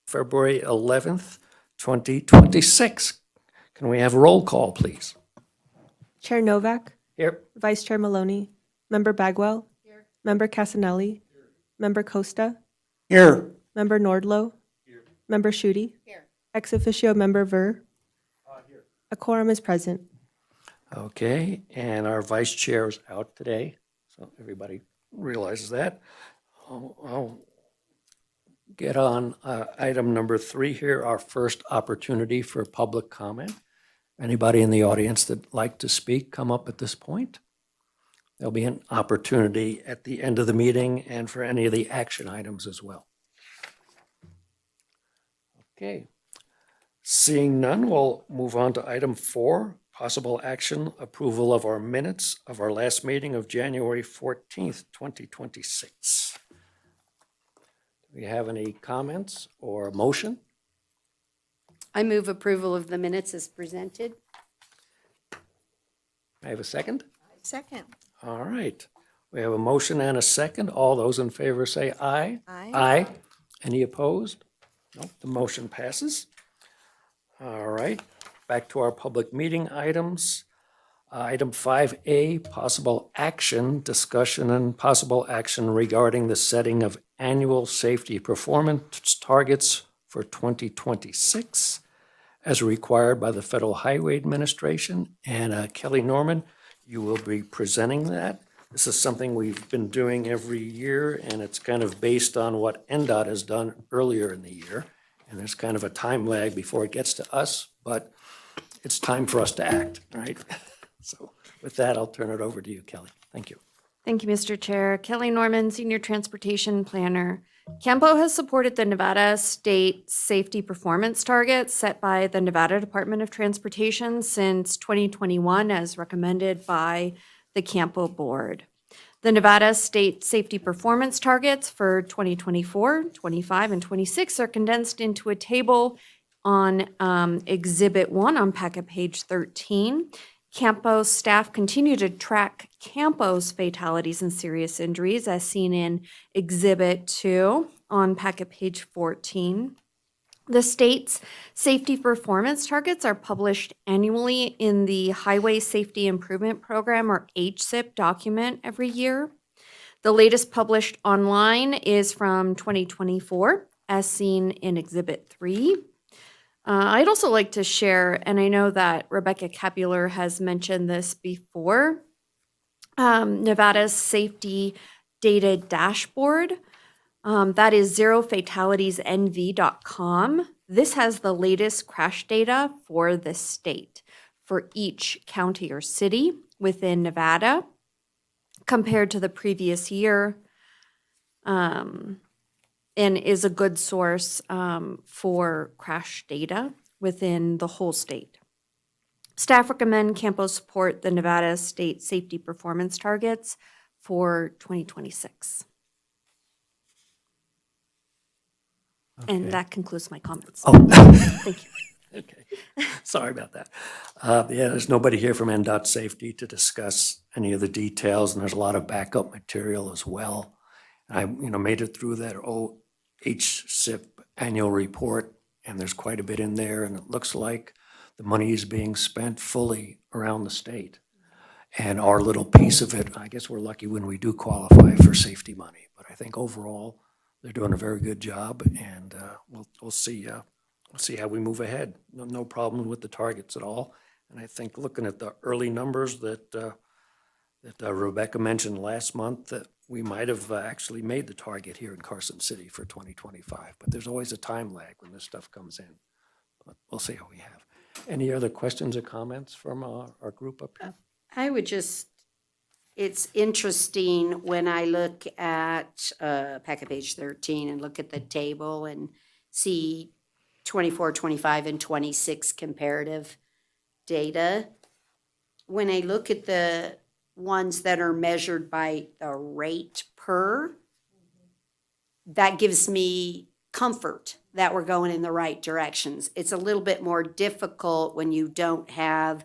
February 11th, 2026. Can we have a roll call, please? Chair Novak, Here. Vice Chair Maloney, Member Bagwell, Member Casanelli, Member Costa, Here. Member Nordlow, Member Schutte, ex officio Member Ver. A quorum is present. Okay, and our vice chair is out today, so everybody realizes that. I'll get on item number 3 here, our first opportunity for public comment. Anybody in the audience that'd like to speak, come up at this point. There'll be an opportunity at the end of the meeting and for any of the action items as well. Okay. Seeing none, we'll move on to item 4, possible action, approval of our minutes of our last meeting of January 14th, 2026. Do we have any comments or motion? I move approval of the minutes as presented. I have a second? Second. All right. We have a motion and a second. All those in favor say aye. Aye. Aye. Any opposed? Nope, the motion passes. All right, back to our public meeting items. Item 5A, possible action, discussion and possible action regarding the setting of annual safety performance targets for 2026 as required by the Federal Highway Administration. And Kelly Norman, you will be presenting that. This is something we've been doing every year, and it's kind of based on what NDOT has done earlier in the year. And there's kind of a time lag before it gets to us, but it's time for us to act, right? So with that, I'll turn it over to you, Kelly. Thank you. Thank you, Mr. Chair. Kelly Norman, Senior Transportation Planner. CAMPO has supported the Nevada State Safety Performance Targets set by the Nevada Department of Transportation since 2021 as recommended by the CAMPO Board. The Nevada State Safety Performance Targets for 2024, 25, and 26 are condensed into a table on Exhibit 1 on packet page 13. CAMPO staff continue to track CAMPO's fatalities and serious injuries as seen in Exhibit 2 on packet page 14. The state's safety performance targets are published annually in the Highway Safety Improvement Program, or HSIP, document every year. The latest published online is from 2024, as seen in Exhibit 3. I'd also like to share, and I know that Rebecca Capular has mentioned this before, Nevada's Safety Data Dashboard. That is zerofataliesnv.com. This has the latest crash data for the state, for each county or city within Nevada, compared to the previous year, and is a good source for crash data within the whole state. Staff recommend CAMPO support the Nevada State Safety Performance Targets for 2026. And Okay. that concludes my comments. Oh, Thank you. okay. Sorry about that. Yeah, there's nobody here from NDOT Safety to discuss any of the details, and there's a lot of backup material as well. I, made it through that HSIP annual report, and there's quite a bit in there, and it looks like the money is being spent fully around the state. And our little piece of it, I guess we're lucky when we do qualify for safety money, but I think overall, they're doing a very good job, and we'll see how we move ahead. No problem with the targets at all. And I think looking at the early numbers that Rebecca mentioned last month, that we might have actually made the target here in Carson City for 2025. But there's always a time lag when this stuff comes in. But we'll see how we have. Any other questions or comments from our group up here? I would just, it's interesting when I look at packet page 13 and look at the table and see 24, 25, and 26 comparative data. When I look at the ones that are measured by the rate per, that gives me comfort that we're going in the right directions. It's a little bit more difficult when you don't have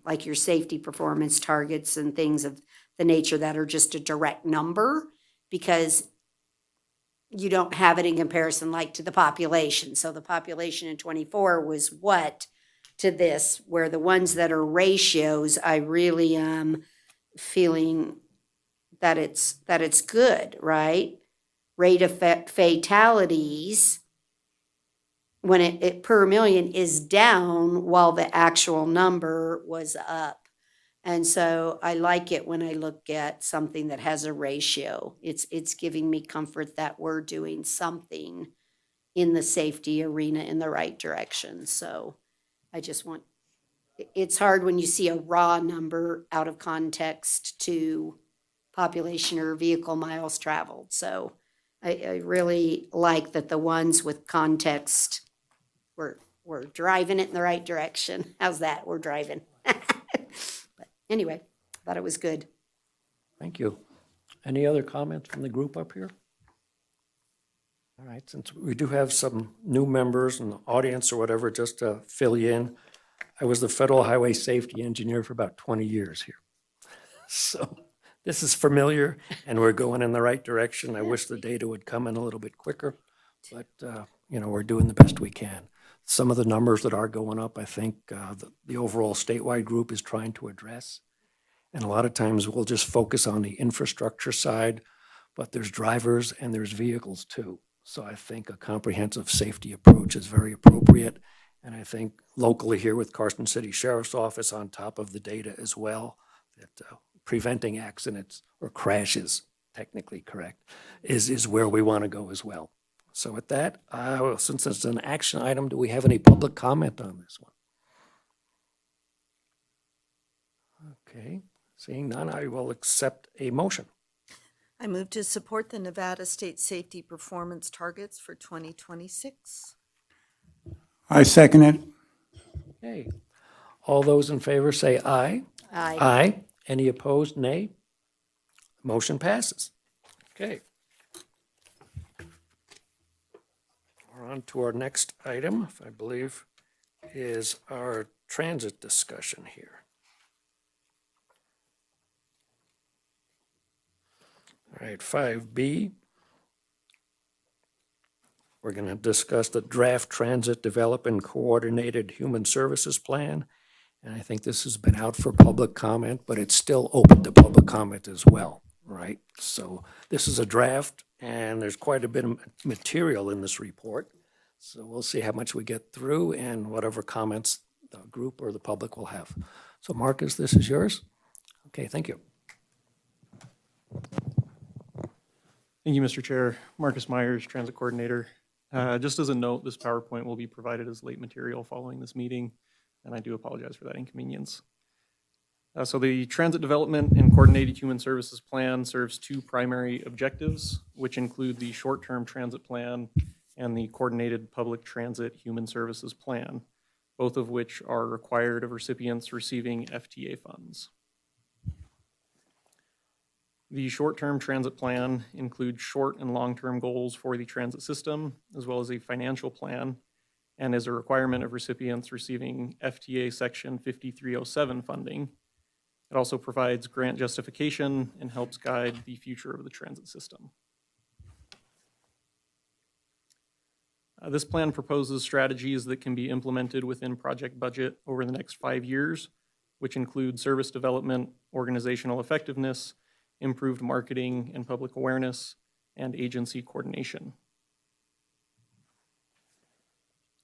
like your safety performance targets and things of the nature that are just a direct number, because you don't have it in comparison like to the population. So the population in 24 was what to this, where the ones that are ratios, I really am feeling that it's good, right? Rate of fatalities when it per million is down while the actual number was up. And so I like it when I look at something that has a ratio. It's giving me comfort that we're doing something in the safety arena in the right direction. So I just want, it's hard when you see a raw number out of context to population or vehicle miles traveled. So I really like that the ones with context, we're driving it in the right direction. How's that? We're driving. But anyway, I thought it was good. Thank you. Any other comments from the group up here? All right, since we do have some new members in the audience or whatever, just to fill you in, I was the federal highway safety engineer for about 20 years here. So this is familiar and we're going in the right direction. I wish the data would come in a little bit quicker, but we're doing the best we can. Some of the numbers that are going up, I think the overall statewide group is trying to address. And a lot of times we'll just focus on the infrastructure side, but there's drivers and there's vehicles too. So I think a comprehensive safety approach is very appropriate. And I think locally here with Carson City Sheriff's Office on top of the data as well, that preventing accidents or crashes, technically correct, is where we want to go as well. So with that, since it's an action item, do we have any public comment on this one? Okay, seeing none, I will accept a motion. I move to support the Nevada State Safety Performance Targets for 2026. I second it. Okay, all those in favor say aye. Aye. Aye. Any opposed, nay? Motion passes. Okay. We're on to our next item, I believe, is our transit discussion here. All right, 5B. We're going to discuss the draft transit development coordinated human services plan. And I think this has been out for public comment, but it's still open to public comment as well, right? So this is a draft and there's quite a bit of material in this report. So we'll see how much we get through and whatever comments the group or the public will have. So Marcus, this is yours. Okay, thank you. Thank you, Mr. Chair. Marcus Myers, Transit Coordinator. Just as a note, this PowerPoint will be provided as late material following this meeting, and I do apologize for that inconvenience. So the Transit Development and Coordinated Human Services Plan serves two primary objectives, which include the short-term transit plan and the Coordinated Public Transit Human Services Plan, both of which are required of recipients receiving FTA funds. The short-term transit plan includes short and long-term goals for the transit system, as well as a financial plan, and is a requirement of recipients receiving FTA Section 5307 funding. It also provides grant justification and helps guide the future of the transit system. This plan proposes strategies that can be implemented within project budget over the next 5 years, which include service development, organizational effectiveness, improved marketing and public awareness, and agency coordination.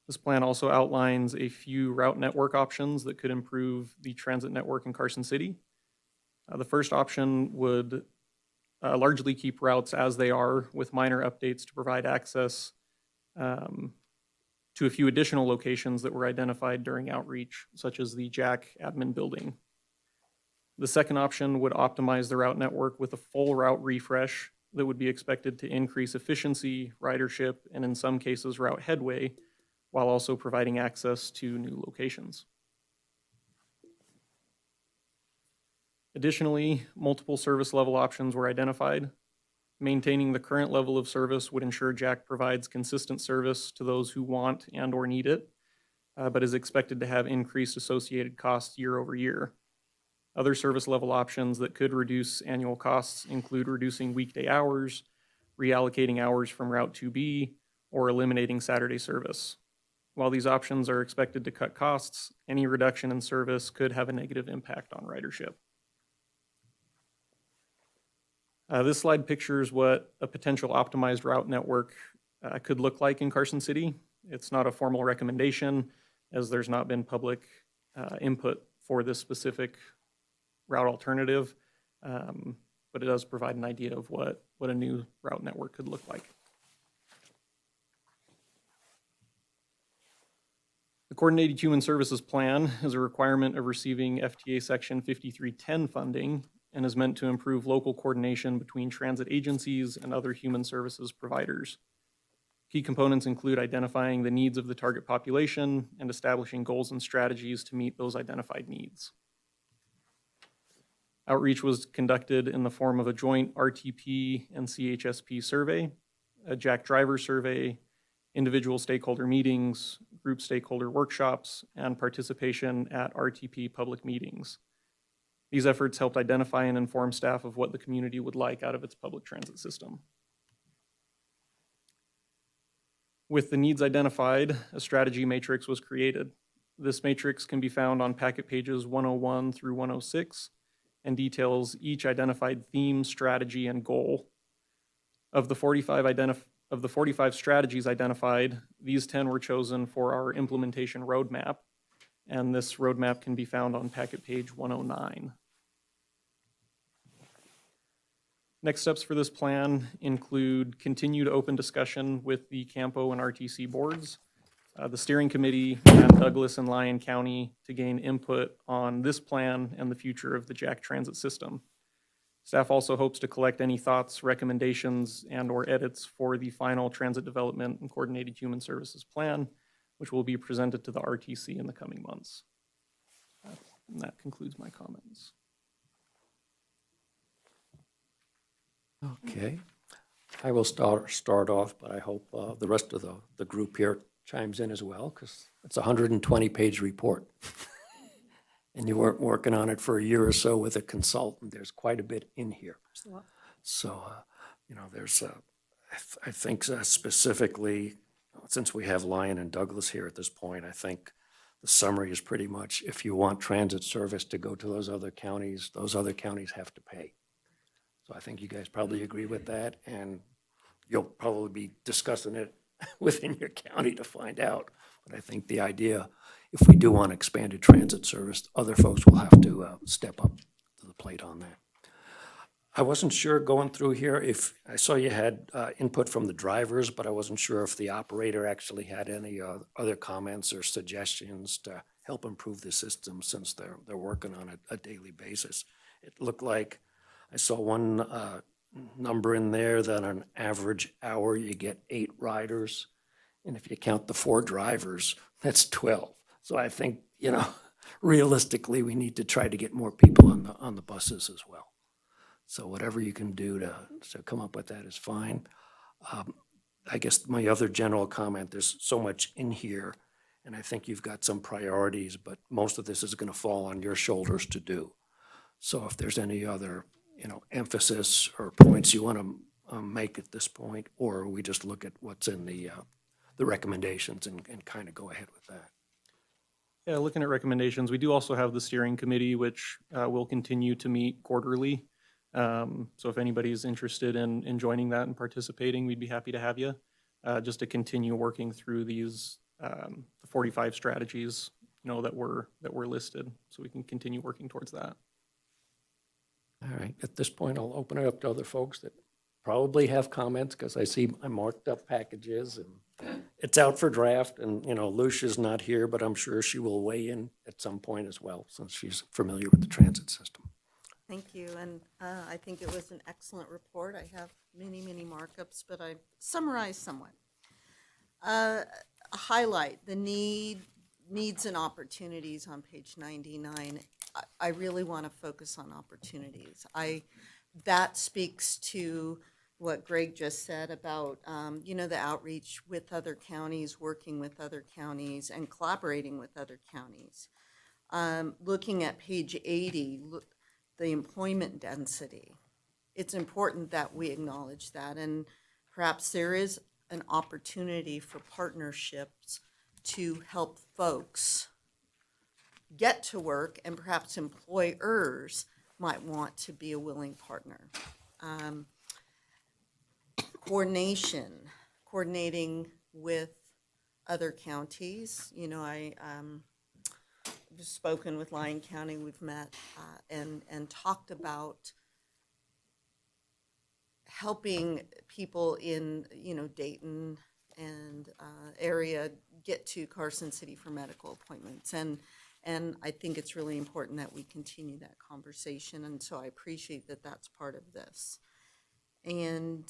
This plan also outlines a few route network options that could improve the transit network in Carson City. The first option would largely keep routes as they are, with minor updates to provide access to a few additional locations that were identified during outreach, such as the Jack Admin Building. The second option would optimize the route network with a full route refresh that would be expected to increase efficiency, ridership, and in some cases route headway, while also providing access to new locations. Additionally, multiple service level options were identified. Maintaining the current level of service would ensure Jack provides consistent service to those who want and or need it, but is expected to have increased associated costs year over year. Other service level options that could reduce annual costs include reducing weekday hours, reallocating hours from Route 2B, or eliminating Saturday service. While these options are expected to cut costs, any reduction in service could have a negative impact on ridership. This slide pictures what a potential optimized route network could look like in Carson City. It's not a formal recommendation, as there's not been public input for this specific route alternative, but it does provide an idea of what a new route network could look like. The Coordinated Human Services Plan is a requirement of receiving FTA Section 5310 funding and is meant to improve local coordination between transit agencies and other human services providers. Key components include identifying the needs of the target population and establishing goals and strategies to meet those identified needs. Outreach was conducted in the form of a joint RTP and CHSP survey, a Jack Driver survey, individual stakeholder meetings, group stakeholder workshops, and participation at RTP public meetings. These efforts helped identify and inform staff of what the community would like out of its public transit system. With the needs identified, a strategy matrix was created. This matrix can be found on packet pages 101 through 106 and details each identified theme, strategy, and goal. Of the 45 strategies identified, these 10 were chosen for our implementation roadmap, and this roadmap can be found on packet page 109. Next steps for this plan include continued open discussion with the CAMPO and RTC boards, the steering committee, and Douglas and Lyon County to gain input on this plan and the future of the Jack Transit system. Staff also hopes to collect any thoughts, recommendations, and/or edits for the final Transit Development and Coordinated Human Services Plan, which will be presented to the RTC in the coming months. And that concludes my comments. Okay. I will start off, but I hope the rest of the group here chimes in as well, because it's a 120-page report. And you weren't working on it for a year or so with a consultant. There's quite a bit in here. So, there's, I think specifically, since we have Lyon and Douglas here at this point, I think the summary is pretty much, if you want transit service to go to those other counties have to pay. So I think you guys probably agree with that, and you'll probably be discussing it within your county to find out. But I think the idea, if we do want expanded transit service, other folks will have to step up to the plate on that. I wasn't sure going through here if, I saw you had input from the drivers, but I wasn't sure if the operator actually had any other comments or suggestions to help improve the system, since they're working on it a daily basis. It looked like I saw one number in there that on an average hour you get 8 riders. And if you count the 4 drivers, that's 12. So I think, realistically, we need to try to get more people on the buses as well. So whatever you can do to come up with that is fine. I guess my other general comment, there's so much in here, and I think you've got some priorities, but most of this is going to fall on your shoulders to do. So if there's any other emphasis or points you want to make at this point, or we just look at what's in the recommendations and kind of go ahead with that. Yeah, looking at recommendations, we do also have the steering committee, which will continue to meet quarterly. So if anybody's interested in joining that and participating, we'd be happy to have you, just to continue working through these the 45 strategies that were listed, so we can continue working towards that. All right, at this point, I'll open it up to other folks that probably have comments, because I see my marked up packages and it's out for draft, and, Lucia's not here, but I'm sure she will weigh in at some point as well, since she's familiar with the transit system. Thank you, and I think it was an excellent report. I have many, many markups, but I summarized somewhat. A highlight, the needs and opportunities on page 99. I really want to focus on opportunities. That speaks to what Greg just said about, the outreach with other counties, working with other counties, and collaborating with other counties. Looking at page 80, the employment density. It's important that we acknowledge that. And perhaps there is an opportunity for partnerships to help folks get to work, and perhaps employers might want to be a willing partner. Coordinating with other counties. You know, I've spoken with Lyon County, we've met and talked about helping people in, you know, Dayton and area get to Carson City for medical appointments. And I think it's really important that we continue that conversation, and so I appreciate that that's part of this. And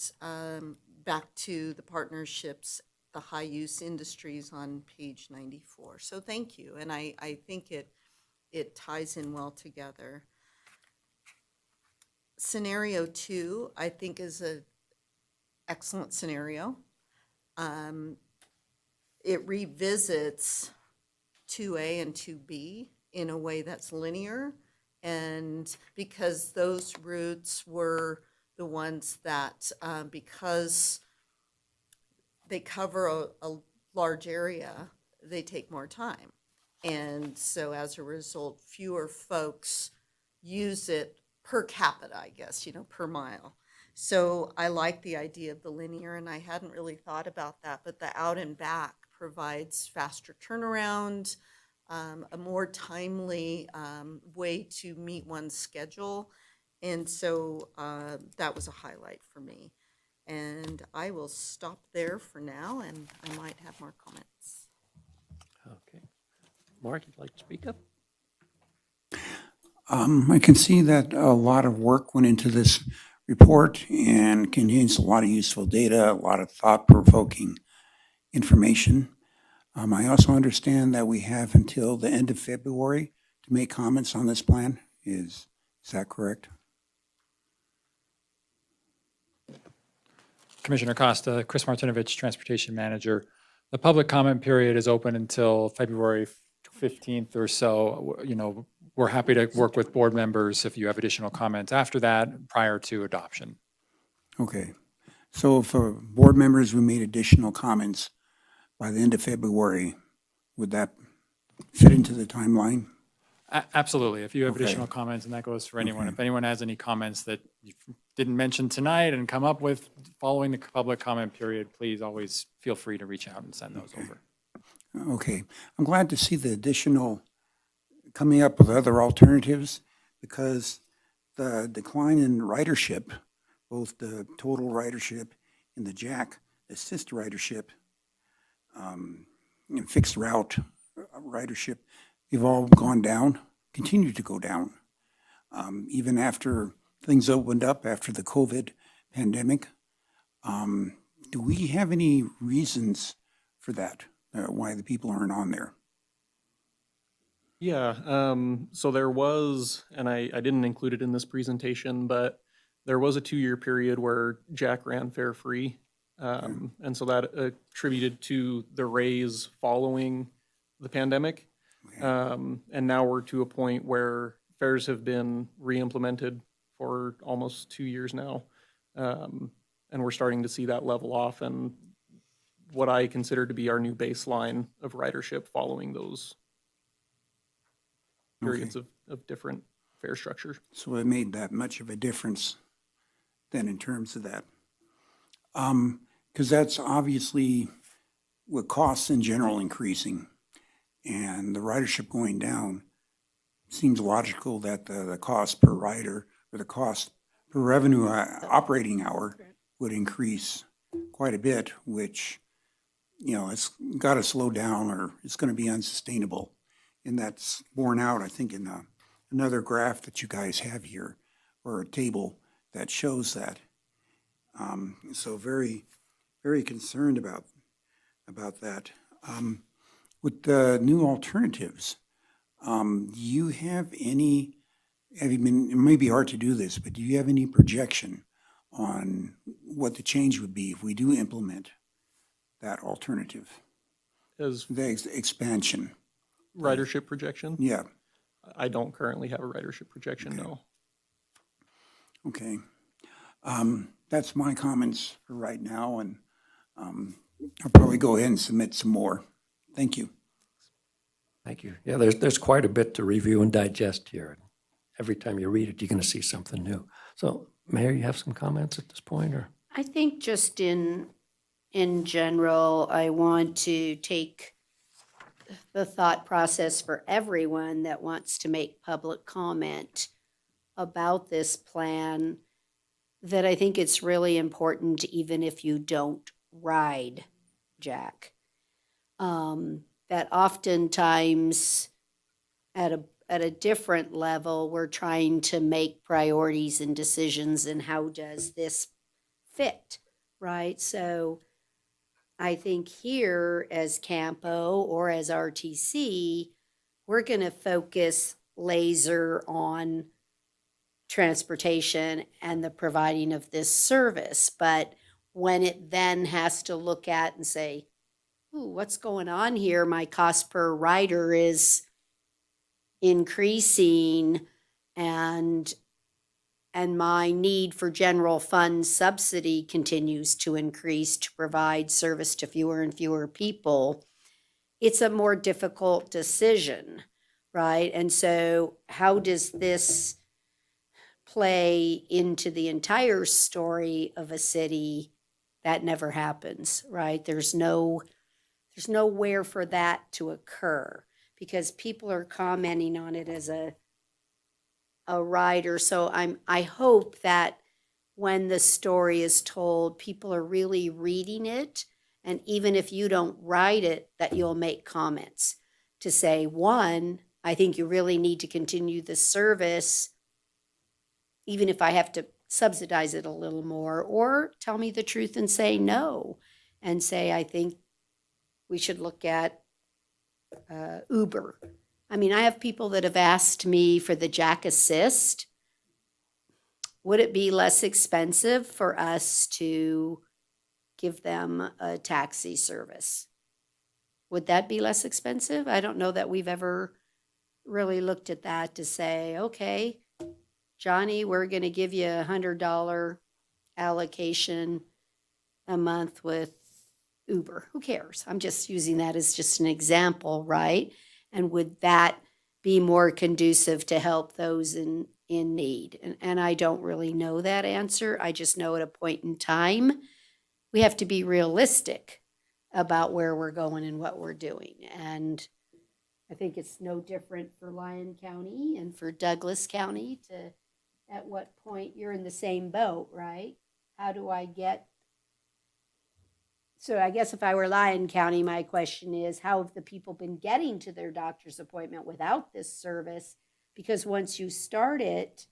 back to the partnerships, the high-use industries on page 94. So thank you, and I think it ties in well together. Scenario 2, I think, is an excellent scenario. It revisits 2A and 2B in a way that's linear, and because those routes were the ones that, because they cover a large area, they take more time. And so as a result, fewer folks use it per capita, I guess, you know, per mile. So I like the idea of the linear, and I hadn't really thought about that, but the out and back provides faster turnaround, a more timely way to meet one's schedule. And so that was a highlight for me. And I will stop there for now, and I might have more comments. Okay. Mark, you'd like to speak up? I can see that a lot of work went into this report and contains a lot of useful data, a lot of thought-provoking information. I also understand that we have until the end of February to make comments on this plan. Is that correct? Commissioner Costa, Chris Martinovich, Transportation Manager. The public comment period is open until February 15th or so. You know, we're happy to work with board members if you have additional comments after that, prior to adoption. Okay. So if board members who made additional comments by the end of February, would that fit into the timeline? Absolutely. If you have Okay. additional comments, and that goes for anyone. Okay. If anyone has any comments that you didn't mention tonight and come up with following the public comment period, please always feel free to reach out and send those over. Okay. I'm glad to see the additional coming up with other alternatives, because the decline in ridership, both the total ridership and the Jack assist ridership, and fixed route ridership, they've all gone down, continue to go down. Even after things opened up after the COVID pandemic. Do we have any reasons for that, why the people aren't on there? Yeah, so there was, and I didn't include it in this presentation, but there was a 2-year period where Jack ran fare free. And so that attributed to the raise following the pandemic. And now we're to a point where fares have been re-implemented for almost 2 years now. And we're starting to see that level off, and what I consider to be our new baseline of ridership following those periods of different fare structure. So it made that much of a difference then in terms of that. Because that's obviously with costs in general increasing and the ridership going down, seems logical that the cost per rider or the cost per revenue operating hour would increase quite a bit, which, you know, it's got to slow down or it's going to be unsustainable. And that's borne out, I think, in another graph that you guys have here, or a table that shows that. So very, very concerned about that. With the new alternatives, do you have any, it may be hard to do this, but do you have any projection on what the change would be if we do implement that alternative, As the expansion? ridership projection, Yeah, I don't currently have a ridership projection, no. okay. That's my comments for right now, and I'll probably go ahead and submit some more. Thank you. Thank you. Yeah, there's quite a bit to review and digest here. Every time you read it, you're going to see something new. So, Mayor, you have some comments at this point, or? I think just in general, I want to take the thought process for everyone that wants to make public comment about this plan, that I think it's really important, even if you don't ride Jack. That oftentimes at a different level, we're trying to make priorities and decisions, and how does this fit, right? So I think here as CAMPO or as RTC, we're going to focus laser on transportation and the providing of this service. But when it then has to look at and say, ooh, what's going on here? My cost per rider is increasing, and my need for general fund subsidy continues to increase to provide service to fewer and fewer people. It's a more difficult decision, right? And so how does this play into the entire story of a city? That never happens, right? There's nowhere for that to occur, because people are commenting on it as a rider. So I hope that when the story is told, people are really reading it, and even if you don't write it, that you'll make comments to say, one, I think you really need to continue the service, even if I have to subsidize it a little more, or tell me the truth and say no, and say, I think we should look at Uber. I mean, I have people that have asked me for the Jack Assist. Would it be less expensive for us to give them a taxi service? Would that be less expensive? I don't know that we've ever really looked at that to say, okay, Johnny, we're going to give you $100 allocation a month with Uber. Who cares? I'm just using that as just an example, right? And would that be more conducive to help those in need? And I don't really know that answer. I just know at a point in time, we have to be realistic about where we're going and what we're doing. And I think it's no different for Lyon County and for Douglas County to, at what point you're in the same boat, right? How do I get? So I guess if I were Lyon County, my question is, how have the people been getting to their doctor's appointment without this service? Because once you start it,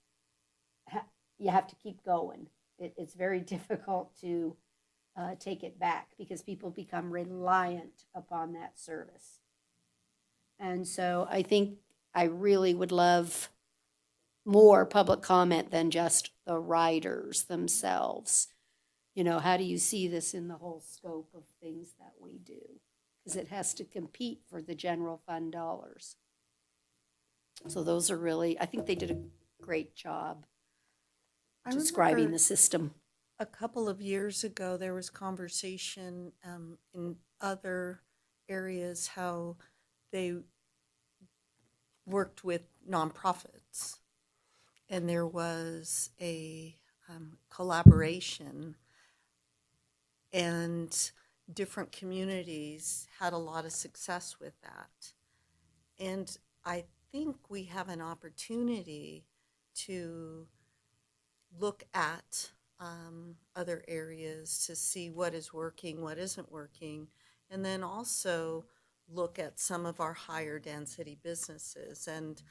you have to keep going. It's very difficult to take it back, because people become reliant upon that service. And so I think I really would love more public comment than just the riders themselves. You know, how do you see this in the whole scope of things that we do? Because it has to compete for the general fund dollars. So those are really, I think they did a great job I describing remember the system. a couple of years ago, there was conversation in other areas how they worked with nonprofits, and there was a collaboration, and different communities had a lot of success with that. And I think we have an opportunity to look at other areas to see what is working, what isn't working, and then also look at some of our higher density businesses and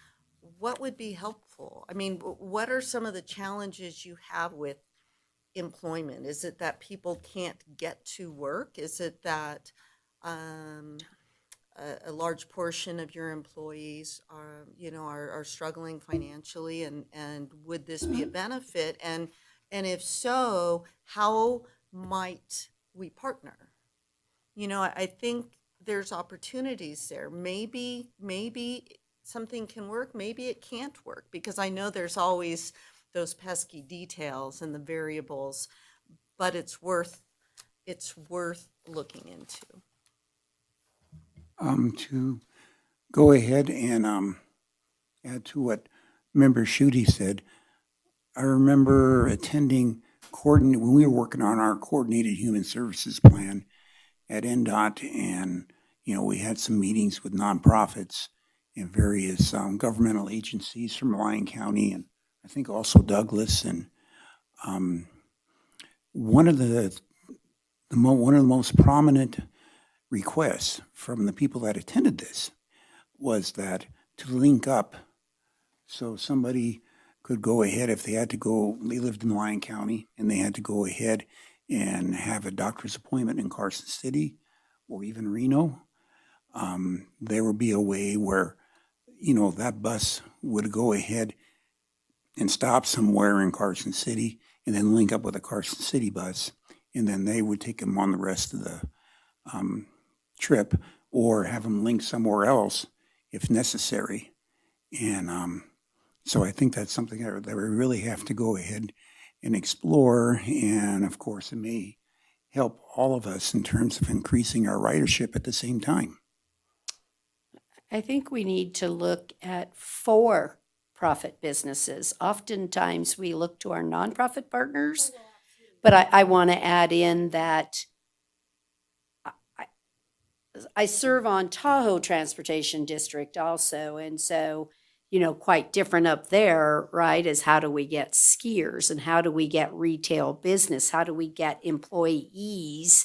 what would be helpful. I mean, what are some of the challenges you have with employment? Is it that people can't get to work? Is it that a large portion of your employees are struggling financially, and would this be a benefit? And if so, how might we partner? You know, I think there's opportunities there. Maybe something can work, maybe it can't work, because I know there's always those pesky details and the variables, but it's worth looking into. To go ahead and add to what Member Shooty said, I remember attending when we were working on our coordinated human services plan at NDOT, and we had some meetings with nonprofits and various governmental agencies from Lyon County, and I think also Douglas. And one of the most prominent requests from the people that attended this was that to link up, so somebody could go ahead if they had to go. They lived in Lyon County and they had to go ahead and have a doctor's appointment in Carson City or even Reno. There would be a way where that bus would go ahead and stop somewhere in Carson City and then link up with a Carson City bus, and then they would take them on the rest of the trip, or have them link somewhere else if necessary. And so I think that's something that we really have to go ahead and explore, and of course it may help all of us in terms of increasing our ridership at the same time. I think we need to look at for-profit businesses. Oftentimes, we look to our nonprofit partners, but I want to add in that I serve on Tahoe Transportation District also, and so, quite different up there, right, is how do we get skiers and how do we get retail business? How do we get employees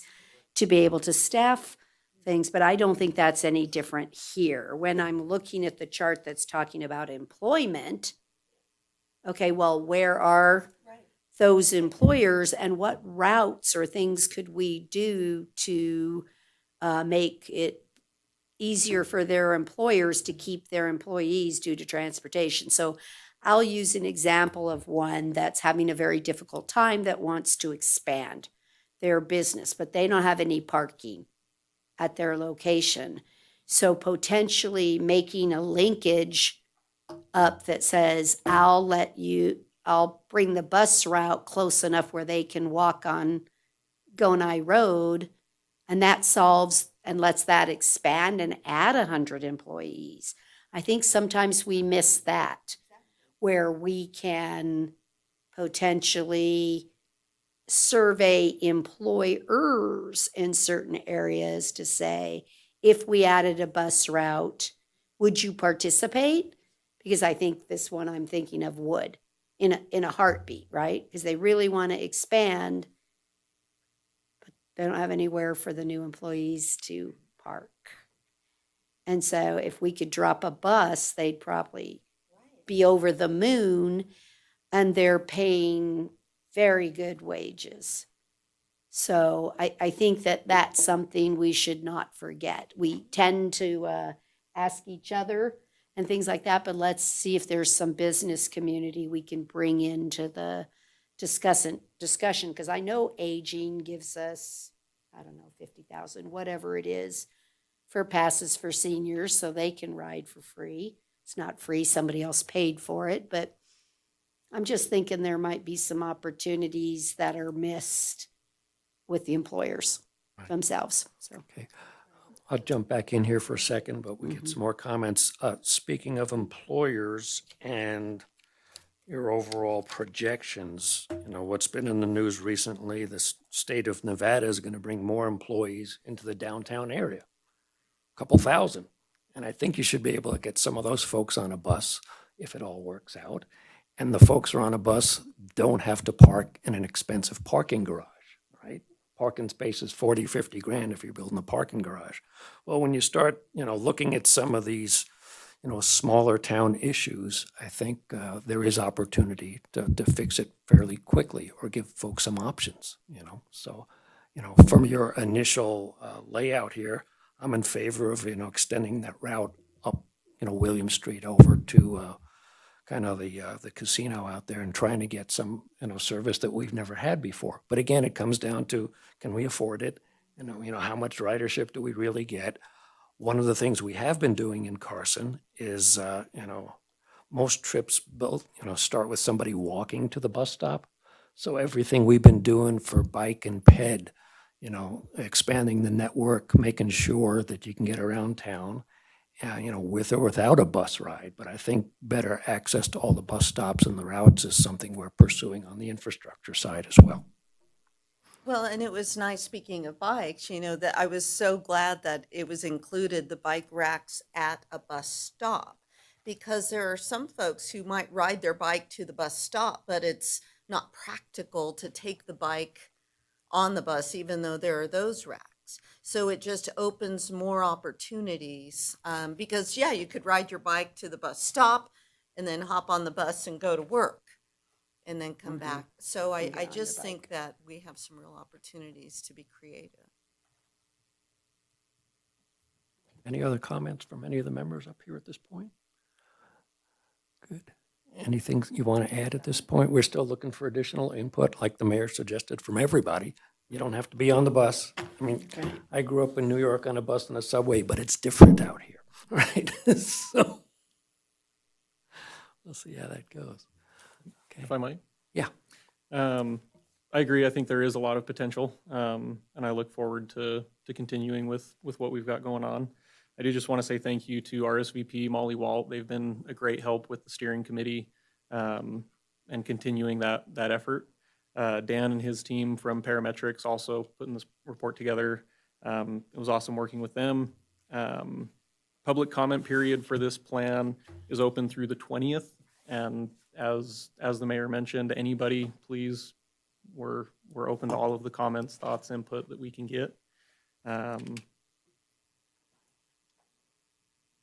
to be able to staff things? But I don't think that's any different here. When I'm looking at the chart that's talking about employment, okay, well, where are those employers and what routes or things could we do to make it easier for their employers to keep their employees due to transportation? So I'll use an example of one that's having a very difficult time that wants to expand their business, but they don't have any parking at their location. So potentially making a linkage up that says, I'll bring the bus route close enough where they can walk on Gonai Road, and that solves and lets that expand and add 100 employees. I think sometimes we miss that, where we can potentially survey employers in certain areas to say, if we added a bus route, would you participate? Because I think this one I'm thinking of would in a heartbeat, right? Because they really want to expand, but they don't have anywhere for the new employees to park. And so if we could drop a bus, they'd probably be over the moon, and they're paying very good wages. So I think that that's something we should not forget. We tend to ask each other and things like that, but let's see if there's some business community we can bring into the discussion, because I know aging gives us, I don't know, 50,000, whatever it is, for passes for seniors so they can ride for free. It's not free, somebody else paid for it, but I'm just thinking there might be some opportunities that are missed with the employers themselves. So. Okay. I'll jump back in here for a second, but we get some more comments. Speaking of employers and your overall projections, what's been in the news recently, the state of Nevada is going to bring more employees into the downtown area, a couple thousand. And I think you should be able to get some of those folks on a bus if it all works out. And the folks who are on a bus don't have to park in an expensive parking garage, right? Parking space is 40, 50 grand if you're building a parking garage. Well, when you start, looking at some of these, smaller town issues, I think there is opportunity to fix it fairly quickly or give folks some options, So, from your initial layout here, I'm in favor of, extending that route up, William Street over to kind of the casino out there and trying to get some, service that we've never had before. But again, it comes down to, can we afford it? How much ridership do we really get? One of the things we have been doing in Carson is, most trips start with somebody walking to the bus stop. So everything we've been doing for bike and ped, expanding the network, making sure that you can get around town, with or without a bus ride. But I think better access to all the bus stops and the routes is something we're pursuing on the infrastructure side as well. Well, and it was nice, speaking of bikes, that I was so glad that it was included, the bike racks at a bus stop. Because there are some folks who might ride their bike to the bus stop, but it's not practical to take the bike on the bus, even though there are those racks. So it just opens more opportunities, because, yeah, you could ride your bike to the bus stop and then hop on the bus and go to work and then come back. So I just think that we have some real opportunities to be creative. Any other comments from any of the members up here at this point? Good. Anything you want to add at this point? We're still looking for additional input, like the mayor suggested, from everybody. You don't have to be on the bus. I mean, I grew up in New York on a bus and a subway, but it's different out here, right? So we'll see how that goes. Okay. If I might. Yeah. I agree. I think there is a lot of potential, and I look forward to continuing with what we've got going on. I do just want to say thank you to RSVP Molly Walt. They've been a great help with the steering committee and continuing that effort. Dan and his team from Parametrics also putting this report together. It was awesome working with them. Public comment period for this plan is open through the 20th, and as the mayor mentioned, anybody, please, we're open to all of the comments, thoughts, input that we can get.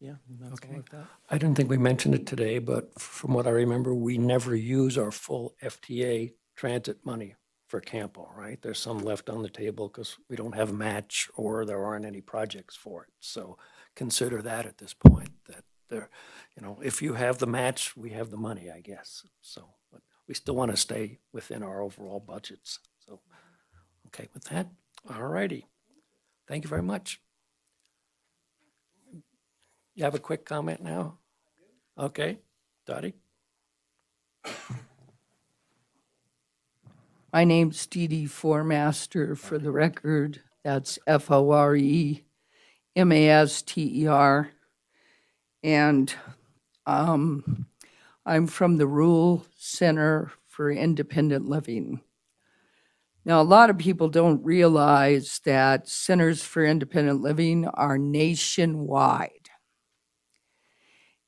Yeah, that's all I've got. I didn't think we mentioned it today, but from what I remember, we never use our full FTA transit money for Campo, right? There's some left on the table because we don't have a match or there aren't any projects for it. So consider that at this point, that there, if you have the match, we have the money, I guess. So, but we still want to stay within our overall budgets. So, okay with that? All righty. Thank you very much. You have a quick comment now? Okay, Dottie? My name's Dee Dee Foremaster, for the record. That's Foremaster. And I'm from the Rural Center for Independent Living. Now, a lot of people don't realize that Centers for Independent Living are nationwide.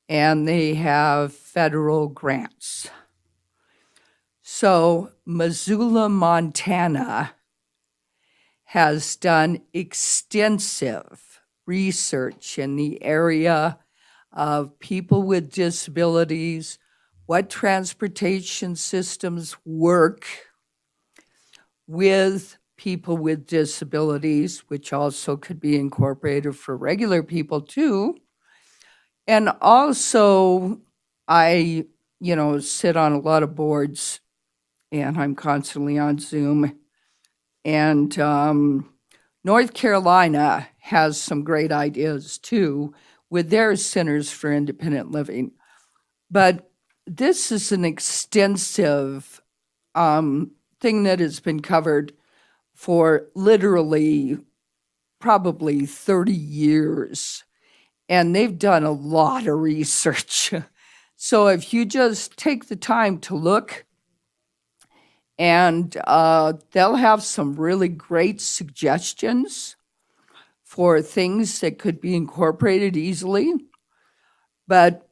And they have federal grants. So Missoula, Montana has done extensive research in the area of people with disabilities, what transportation systems work with people with disabilities, which also could be incorporated for regular people too. And also, I, sit on a lot of boards, and I'm constantly on Zoom. And North Carolina has some great ideas too with their Centers for Independent Living. But this is an extensive thing that has been covered for literally probably 30 years. And they've done a lot of research. So if you just take the time to look, and they'll have some really great suggestions for things that could be incorporated easily. But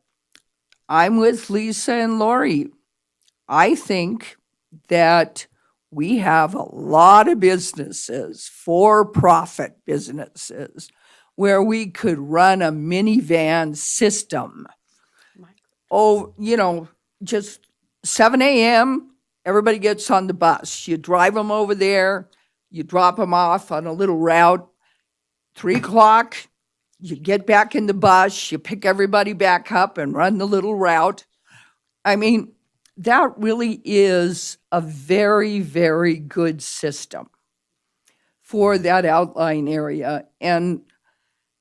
I'm with Lisa and Lori. I think that we have a lot of businesses, for-profit businesses, where we could run a minivan system. Oh, just 7 a.m., everybody gets on the bus. You drive them over there, you drop them off on a little route. 3 o'clock, you get back in the bus, you pick everybody back up and run the little route. I mean, that really is a very, very good system for that outlying area. And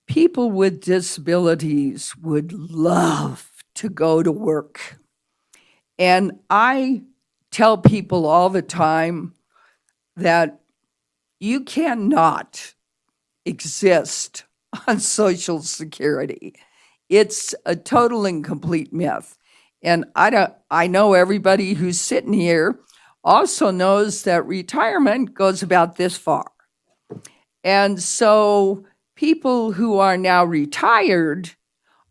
people with disabilities would love to go to work. And I tell people all the time that you cannot exist on Social Security. It's a total and complete myth. And I know everybody who's sitting here also knows that retirement goes about this far. And so people who are now retired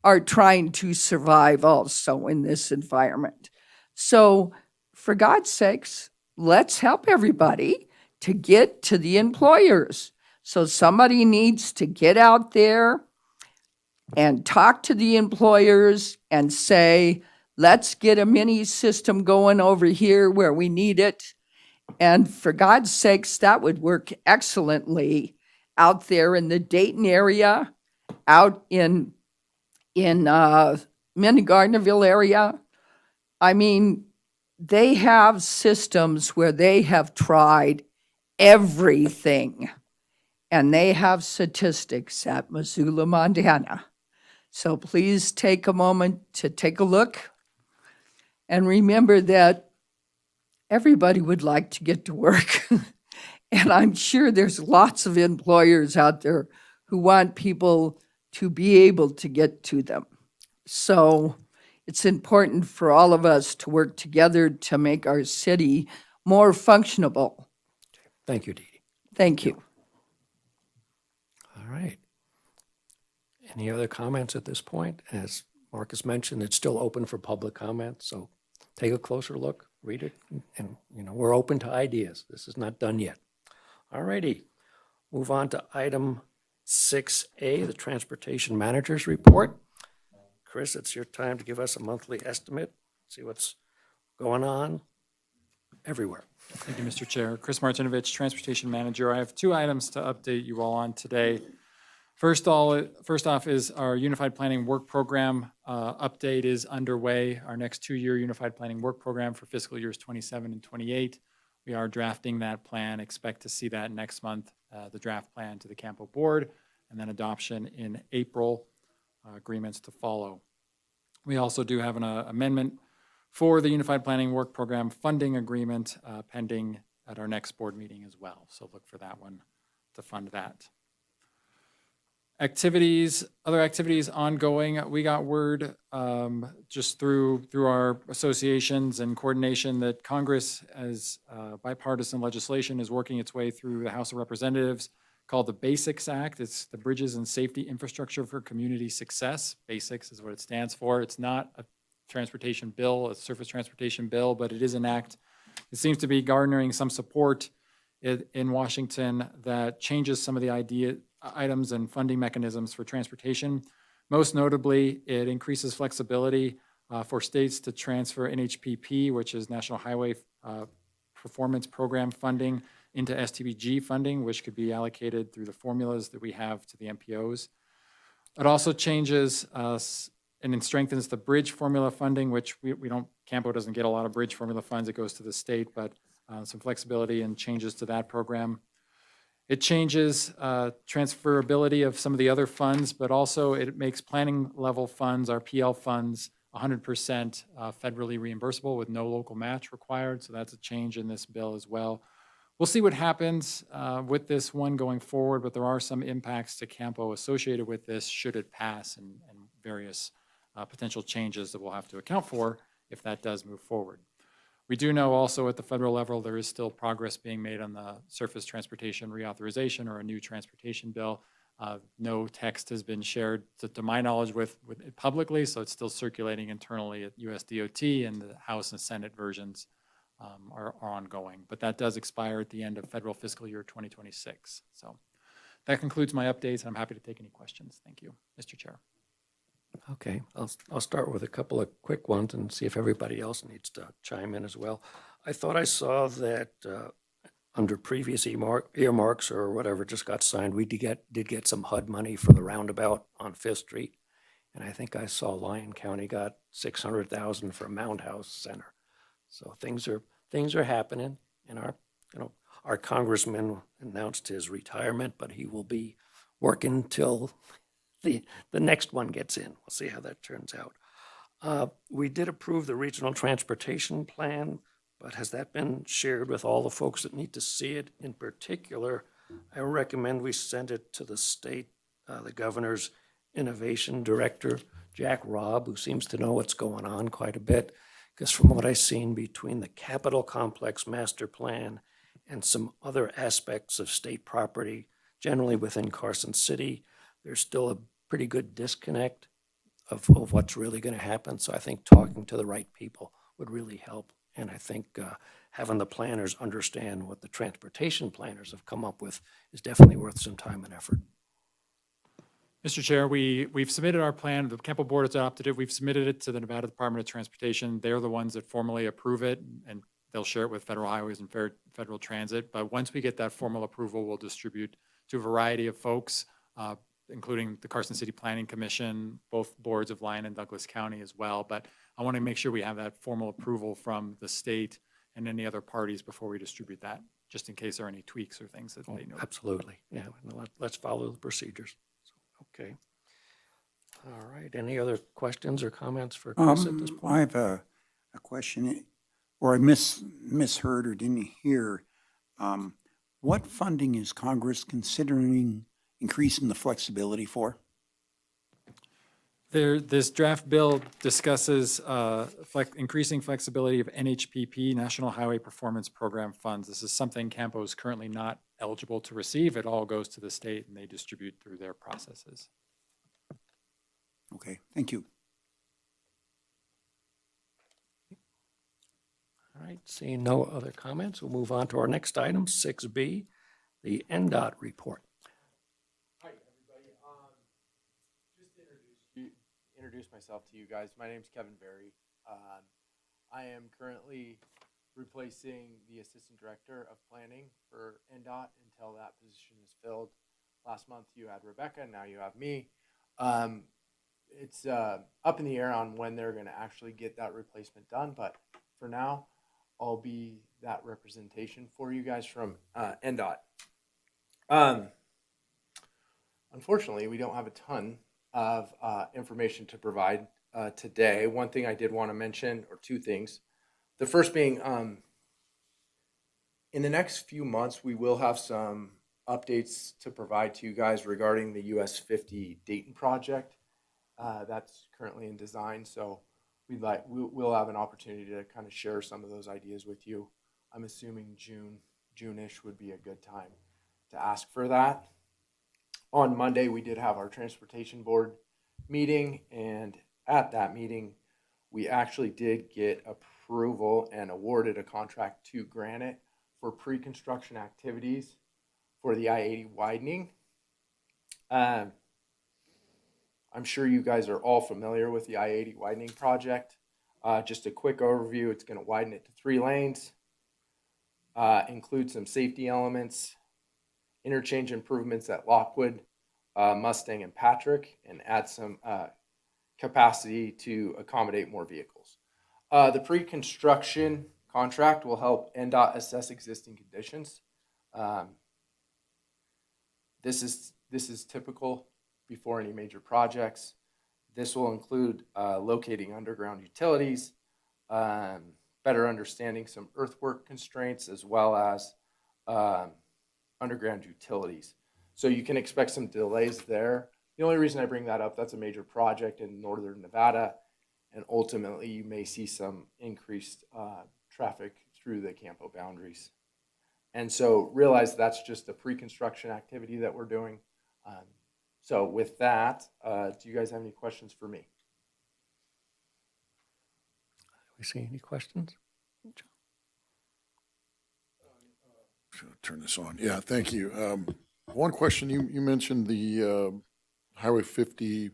are trying to survive also in this environment. So for God's sakes, let's help everybody to get to the employers. So somebody needs to get out there and talk to the employers and say, let's get a mini system going over here where we need it. And for God's sakes, that would work excellently out there in the Dayton area, out in Minnegardenville area. I mean, they have systems where they have tried everything, and they have statistics at Missoula, Montana. So please take a moment to take a look and remember that everybody would like to get to work. And I'm sure there's lots of employers out there who want people to be able to get to them. So it's important for all of us to work together to make our city more functionable. Thank you, Dee Dee. Thank you. All right. Any other comments at this point? As Marcus mentioned, it's still open for public comment, so take a closer look, read it, and, we're open to ideas. This is not done yet. All righty. Move on to item 6A, the Transportation Manager's Report. Chris, it's your time to give us a monthly estimate, see what's going on everywhere. Thank you, Mr. Chair. Chris Martinovich, Transportation Manager. I have 2 items to update you all on today. First off is our Unified Planning Work Program update is underway. Our next 2-year Unified Planning Work Program for fiscal years 27 and 28. We are drafting that plan, expect to see that next month, the draft plan to the CAMPO board, and then adoption in April, agreements to follow. We also do have an amendment for the Unified Planning Work Program funding agreement pending at our next board meeting as well. So look for that one to fund that. Other activities ongoing. We got word just through our associations and coordination that Congress, as bipartisan legislation, is working its way through the House of Representatives called the BASICS Act. It's the Bridges and Safety Infrastructure for Community Success. BASICS is what it stands for. It's not a transportation bill, a surface transportation bill, but it is an act. It seems to be garnering some support in Washington that changes some of the items and funding mechanisms for transportation. Most notably, it increases flexibility for states to transfer NHPP, which is National Highway Performance Program funding, into STBG funding, which could be allocated through the formulas that we have to the MPOs. It also changes and it strengthens the bridge formula funding, which CAMPO doesn't get a lot of bridge formula funds. It goes to the state, but some flexibility and changes to that program. It changes transferability of some of the other funds, but also it makes planning level funds, our PL funds, 100% federally reimbursable with no local match required. So that's a change in this bill as well. We'll see what happens with this one going forward, but there are some impacts to CAMPO associated with this should it pass and various potential changes that we'll have to account for if that does move forward. We do know also at the federal level there is still progress being made on the surface transportation reauthorization or a new transportation bill. No text has been shared to my knowledge with it publicly, so it's still circulating internally at USDOT, and the House and Senate versions are ongoing. But that does expire at the end of federal fiscal year 2026. So that concludes my updates, and I'm happy to take any questions. Thank you, Mr. Chair. Okay, I'll start with a couple of quick ones and see if everybody else needs to chime in as well. I thought I saw that under previous earmarks or whatever just got signed, we did get some HUD money for the roundabout on Fifth Street. And I think I saw Lyon County got $600,000 for Mound House Center. So things are happening, and our congressman announced his retirement, but he will be working till the next one gets in. We'll see how that turns out. We did approve the regional transportation plan, but has that been shared with all the folks that need to see it? In particular, I recommend we send it to the state, the governor's innovation director, Jack Robb, who seems to know what's going on quite a bit. Because from what I've seen between the Capitol Complex Master Plan and some other aspects of state property, generally within Carson City, there's still a pretty good disconnect of what's really going to happen. So I think talking to the right people would really help. And I think having the planners understand what the transportation planners have come up with is definitely worth some time and effort. Mr. Chair, we've submitted our plan. The Campo Board has adopted it. We've submitted it to the Nevada Department of Transportation. They're the ones that formally approve it, and they'll share it with Federal Highways and Federal Transit. But once we get that formal approval, we'll distribute to a variety of folks, including the Carson City Planning Commission, both boards of Lyon and Douglas County as well. But I want to make sure we have that formal approval from the state and any other parties before we distribute that, just in case there are any tweaks or things that they know. Absolutely, yeah. Let's follow the procedures. Okay. All right. Any other questions or comments for Chris at this I point? have a question, or I misheard or didn't hear. What funding is Congress considering increasing the flexibility for? This draft bill discusses increasing flexibility of NHPP, National Highway Performance Program funds. This is something Campo is currently not eligible to receive. It all goes to the state and they distribute through their processes. Okay, thank you. All right, seeing no other comments, we'll move on to our next item, 6B, the NDOT report. Hi, everybody. Just to introduce myself to you guys. My name's Kevin Berry. I am currently replacing the Assistant Director of Planning for NDOT until that position is filled. Last month you had Rebecca, now you have me. It's up in the air on when they're going to actually get that replacement done, but for now, I'll be that representation for you guys from NDOT. Unfortunately, we don't have a ton of information to provide today. One thing I did want to mention, or two things. The first being, in the next few months, we will have some updates to provide to you guys regarding the US 50 Dayton project. That's currently in design, so we'll have an opportunity to kind of share some of those ideas with you. I'm assuming June-ish would be a good time to ask for that. On Monday, we did have our transportation board meeting, and at that meeting, we actually did get approval and awarded a contract to Granite for pre-construction activities for the I-80 widening. I'm sure you guys are all familiar with the I-80 widening project. Just a quick overview, it's going to widen it to 3 lanes, include some safety elements, interchange improvements at Lockwood, Mustang, and Patrick, and add some capacity to accommodate more vehicles. The pre-construction contract will help NDOT assess existing conditions. This is typical before any major projects. This will include locating underground utilities, better understanding some earthwork constraints, as well as underground utilities. So you can expect some delays there. The only reason I bring that up, that's a major project in northern Nevada, and ultimately you may see some increased traffic through the Campo boundaries. And so realize that's just a pre-construction activity that we're doing. So with that, do you guys have any questions for me? We see any questions? Should turn this on. Yeah, thank you. One question, you mentioned the Highway 50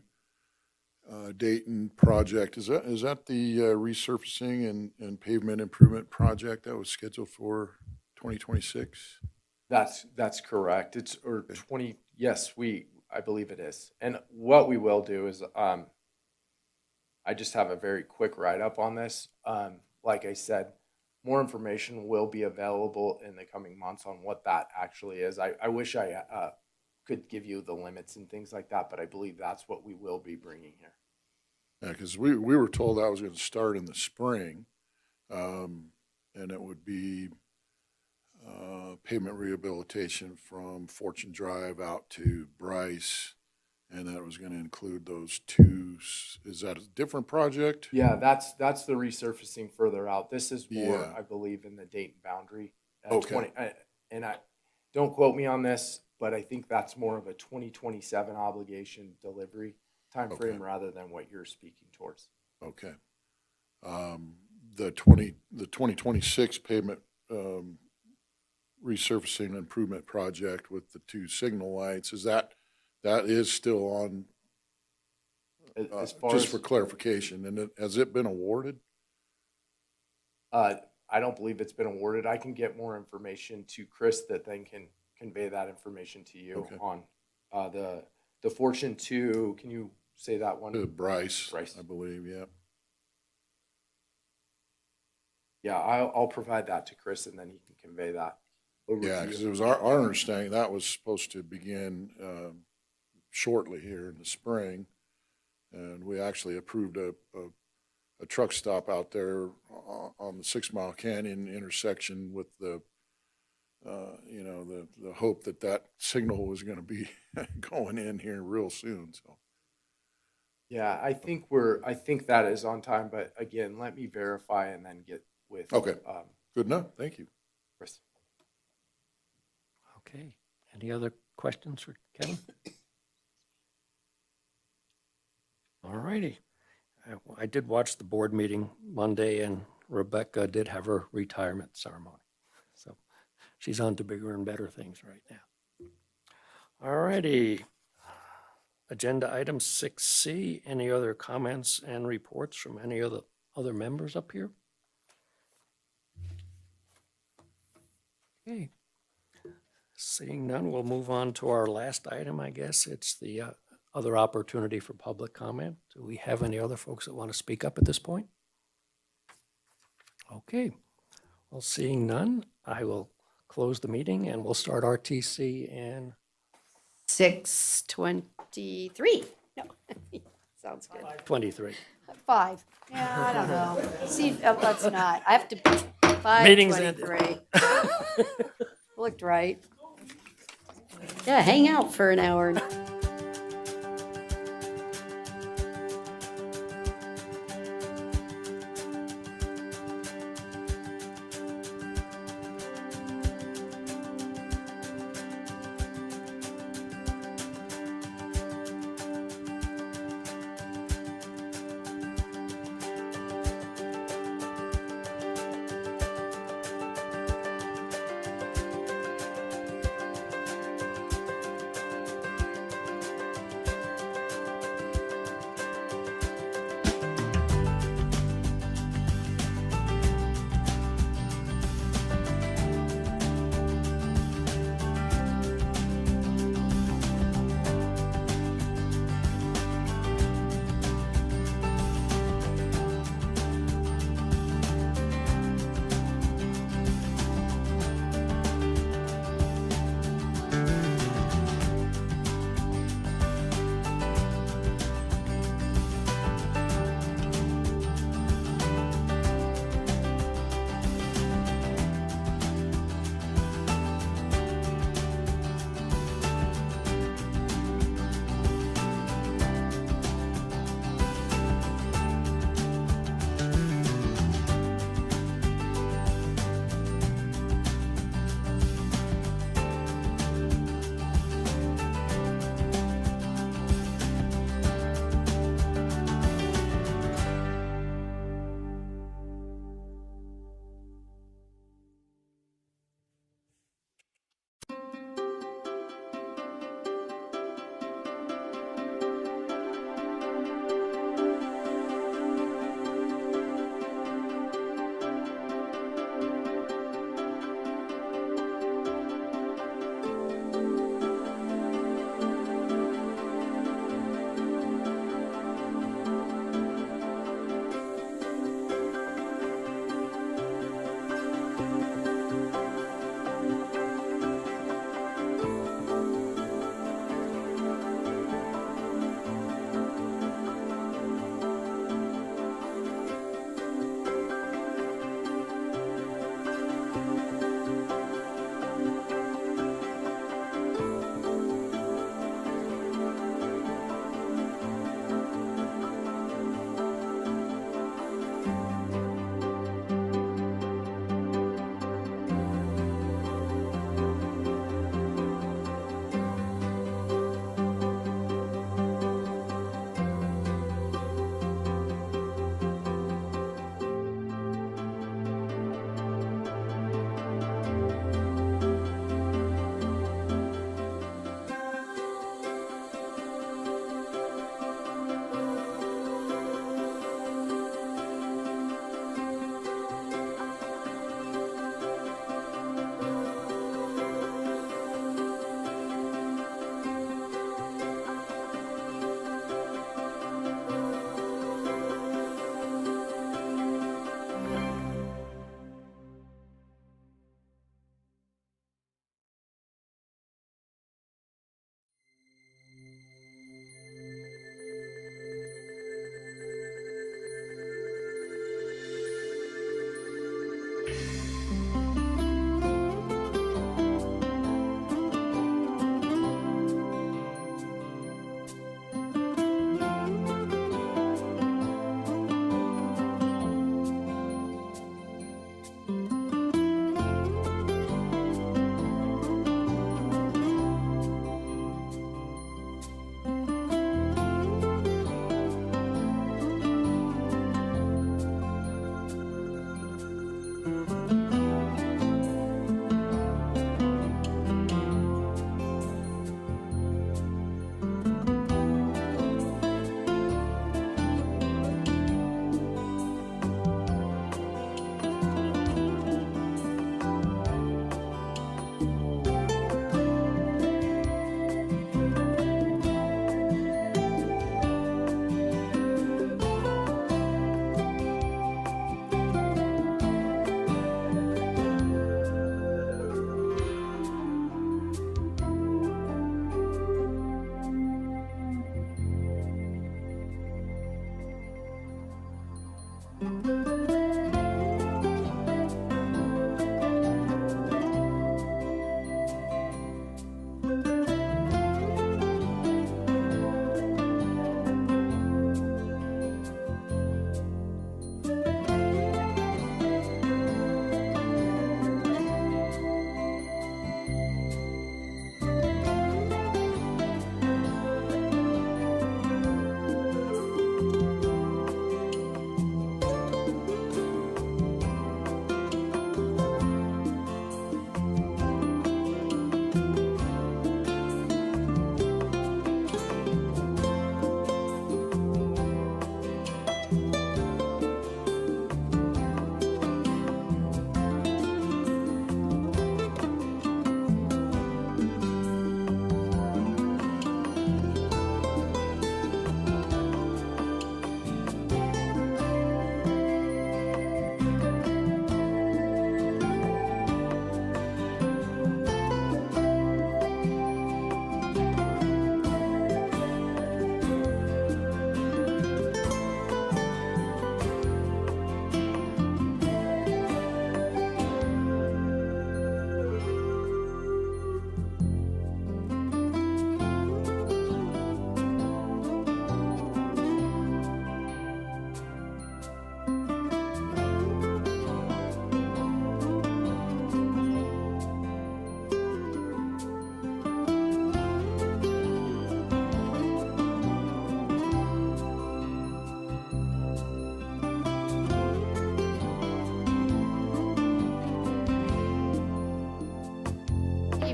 Dayton project. Is that the resurfacing and pavement improvement project that was scheduled for 2026? That's correct. It's or 20. Yes, I believe it is. And what we will do is, I just have a very quick write-up on this. Like I said, more information will be available in the coming months on what that actually is. I wish I could give you the limits and things like that, but I believe that's what we will be bringing here. Yeah, because we were told that was going to start in the spring, and it would be pavement rehabilitation from Fortune Drive out to Bryce, and that was going to include those two. Is that a different project? Yeah, that's the resurfacing further out. This is more, Yeah. I believe, in the Dayton boundary. Okay. And don't quote me on this, but I think that's more of a 2027 obligation delivery timeframe Okay. rather than what you're speaking towards. Okay. The 2026 pavement resurfacing improvement project with the two signal lights, that is still on, As far just as, for clarification, and has it been awarded? I don't believe it's been awarded. I can get more information to Chris that then can convey that information to you Okay. on the Fortune 2. Can you say that one? Bryce, Bryce. I believe, yeah. Yeah, I'll provide that to Chris and then he can convey that over Yeah, to because you. it was our understanding that was supposed to begin shortly here in the spring. And we actually approved a truck stop out there on the 6 Mile Canyon intersection with the hope that signal was going to be going in here real soon, so. Yeah, I think that is on time, but again, let me verify and then get with Okay. Good enough, thank you. Chris. Okay. Any other questions for Kevin? All righty. I did watch the board meeting Monday, and Rebecca did have her retirement ceremony. So she's on to bigger and better things right now. All righty. Agenda item 6C, any other comments and reports from any of the other members up here? Okay. Seeing none, we'll move on to our last item, I guess. It's the other opportunity for public comment. Do we have any other folks that want to speak up at this point? Okay. Well, seeing none, I will close the meeting and we'll start RTC in 6:23. No, sounds good. 23. 5. Yeah, I don't know. See, let's not. I have to, Meeting's ended. 5:23. Looked right. Yeah, hang out for an hour.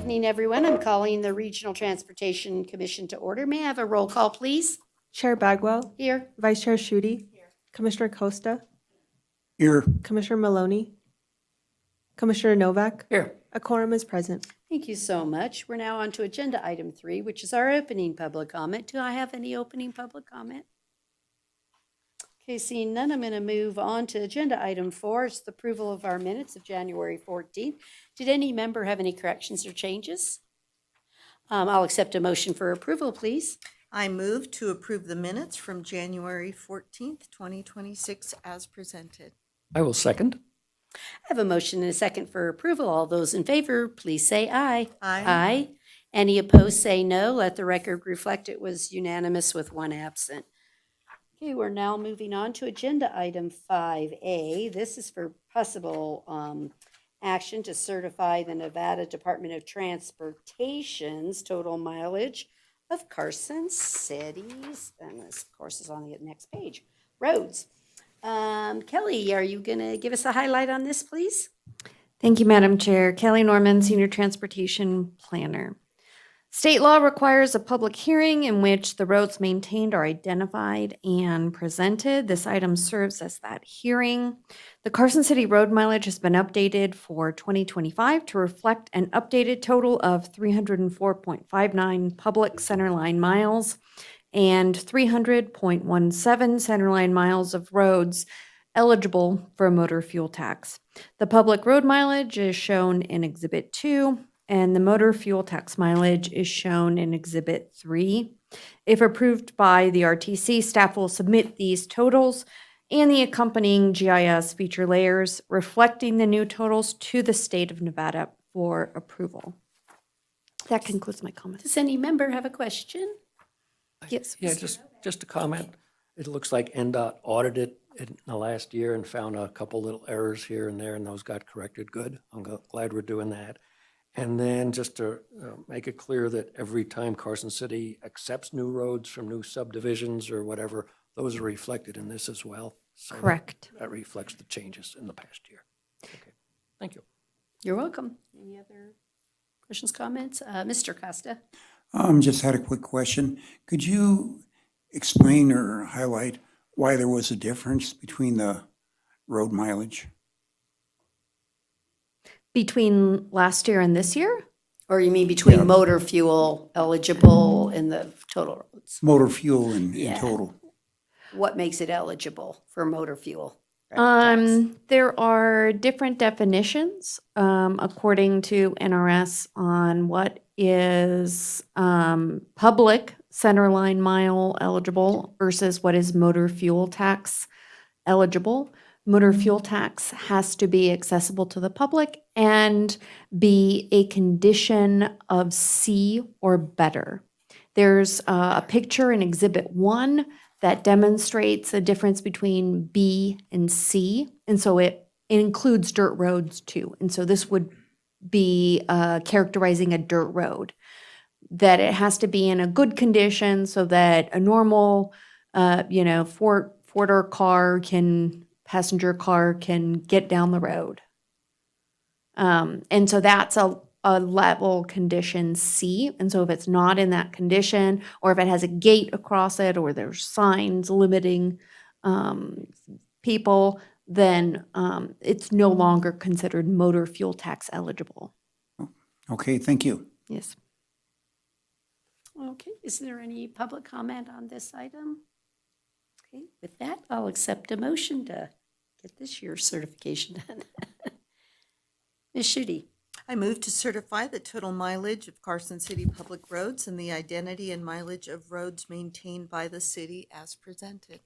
Evening, everyone. I'm calling the Regional Transportation Commission to order. May I have a roll call, please? Chair Bagwell, Here. Vice Chair Schutte, Commissioner Costa, Here, Commissioner Maloney, Commissioner Novak. Here. A quorum is present. Thank you so much. We're now on to agenda item 3, which is our opening public comment. Do I have any opening public comment? Okay, seeing none, I'm going to move on to agenda item 4. It's the approval of our minutes of January 14th. Did any member have any corrections or changes? I'll accept a motion for approval, please. I move to approve the minutes from January 14th, 2026 as presented. I will second. I have a motion and a second for approval. All those in favor, please say aye. Aye. Aye. Any opposed, say no. Let the record reflect it was unanimous with one absent. Okay, we're now moving on to agenda item 5A. This is for possible action to certify the Nevada Department of Transportation's total mileage of Carson City's, and this, of course, is on the next page, roads. Kelly, are you going to give us a highlight on this, please? Thank you, Madam Chair. Kelly Norman, Senior Transportation Planner. State law requires a public hearing in which the roads maintained are identified and presented. This item serves as that hearing. The Carson City road mileage has been updated for 2025 to reflect an updated total of 304.59 public centerline miles and 300.17 centerline miles of roads eligible for a motor fuel tax. The public road mileage is shown in Exhibit 2, and the motor fuel tax mileage is shown in Exhibit 3. If approved by the RTC, staff will submit these totals and the accompanying GIS feature layers reflecting the new totals to the state of Nevada for approval. That concludes my comments. Does any member have a question? Yes. Yeah, just a comment. It looks like NDOT audited it in the last year and found a couple little errors here and there, and those got corrected. Good. I'm glad we're doing that. And then just to make it clear that every time Carson City accepts new roads from new subdivisions or whatever, those are reflected in this as well. So Correct. That reflects the changes in the past year. Okay, thank you. You're welcome. Any other questions, comments? Mr. Costa? just had a quick question. Could you explain or highlight why there was a difference between the road mileage? Between last year and this year? Or you mean between motor fuel eligible and the total roads? Motor fuel in Yeah. total? What makes it eligible for motor fuel? tax? There are different definitions according to NRS on what is public centerline mile eligible versus what is motor fuel tax eligible. Motor fuel tax has to be accessible to the public and be a condition of C or better. There's a picture in Exhibit 1 that demonstrates a difference between B and C, and so it includes dirt roads too. And so this would be characterizing a dirt road, that it has to be in a good condition so that a normal, Ford car passenger car can get down the road. And so that's a level condition C. And so if it's not in that condition, or if it has a gate across it, or there's signs limiting people, then it's no longer considered motor fuel tax eligible. Okay, thank you. Yes. Okay, is there any public comment on this item? Okay, with that, I'll accept a motion to get this year's certification done. Ms. Schutte? I move to certify the total mileage of Carson City public roads and the identity and mileage of roads maintained by the city as presented.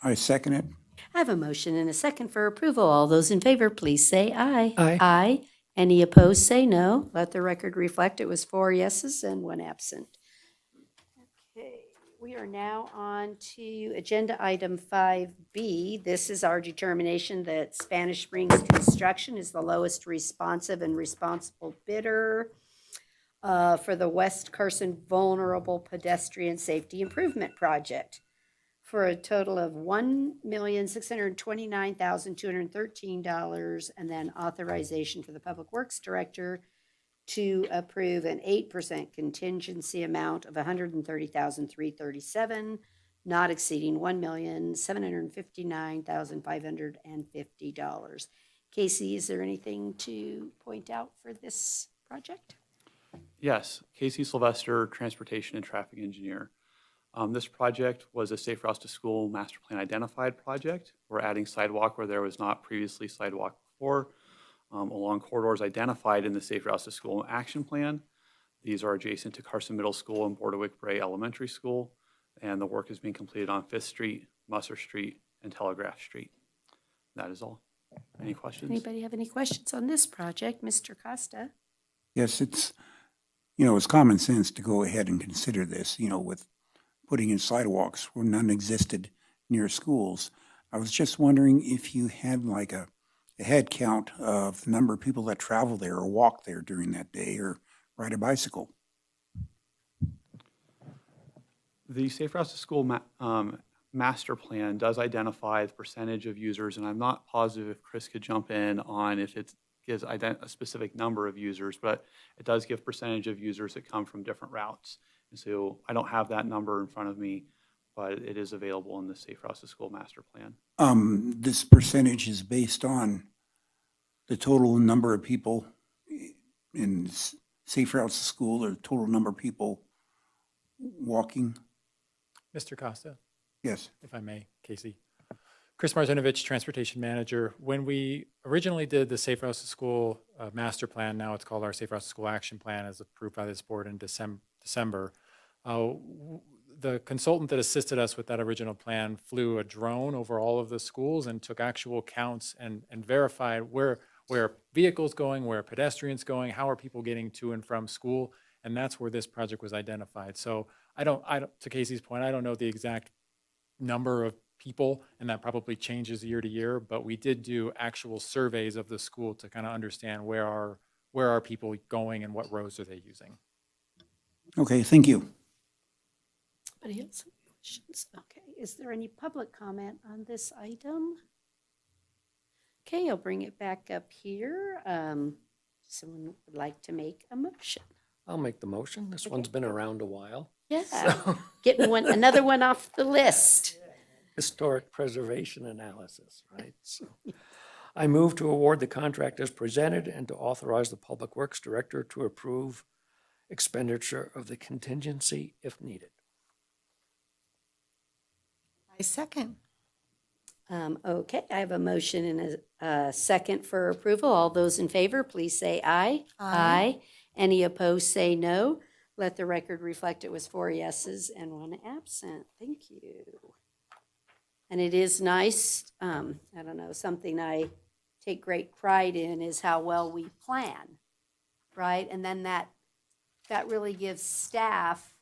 I second it. I have a motion and a second for approval. All those in favor, please say aye. Aye. Aye. Any opposed, say no. Let the record reflect it was 4 yeses and 1 absent. Okay, we are now on to agenda item 5B. This is our determination that Spanish Springs Construction is the lowest responsive and responsible bidder for the West Carson Vulnerable Pedestrian Safety Improvement Project, for a total of $1,629,213, and then authorization for the Public Works Director to approve an 8% contingency amount of $130,337, not exceeding $1,759,550. Casey, is there anything to point out for this project? Yes, Casey Sylvester, Transportation and Traffic Engineer. This project was a Safe Routes to School Master Plan Identified project. We're adding sidewalk where there was not previously sidewalk before, along corridors identified in the Safe Routes to School Action Plan. These are adjacent to Carson Middle School and Bordewick Bray Elementary School, and the work is being completed on 5th Street, Musser Street, and Telegraph Street. That is all. Any questions? Anybody have any questions on this project? Mr. Costa? Yes, it's common sense to go ahead and consider this, with putting in sidewalks where none existed near schools. I was just wondering if you had like a head count of the number of people that travel there or walk there during that day or ride a bicycle. The Safe Routes to School master plan does identify the percentage of users, and I'm not positive if Chris could jump in on if it gives a specific number of users, but it does give percentage of users that come from different routes. And so I don't have that number in front of me, but it is available in the Safe Routes to School master plan. This percentage is based on the total number of people in safe routes to school, or the total number of people walking. Mr. Costa, Yes. if I may, Casey. Chris Martinovich, Transportation Manager. When we originally did the Safe Routes to School master plan, now it's called our Safe Routes to School Action Plan, as approved by this board in December, the consultant that assisted us with that original plan flew a drone over all of the schools and took actual counts and verified where are vehicles going, where are pedestrians going, how are people getting to and from school, and that's where this project was identified. So I don't, to Casey's point, I don't know the exact number of people, and that probably changes year to year, but we did do actual surveys of the school to kind of understand where are people going and what roads are they using. Okay, thank you. Anybody else have questions? Okay, is there any public comment on this item? Okay, I'll bring it back up here. Someone would like to make a motion. I'll make the motion. This one's been around a while. Yeah, getting another one off the list. Historic preservation analysis, right? So I move to award the contract as presented and to authorize the Public Works Director to approve expenditure of the contingency if needed. I second. Okay, I have a motion and a second for approval. All those in favor, please say aye. Aye. Any opposed, say no. Let the record reflect it was 4 yeses and 1 absent. Thank you. And it is nice, I don't know, something I take great pride in is how well we plan, right? And then that really gives staff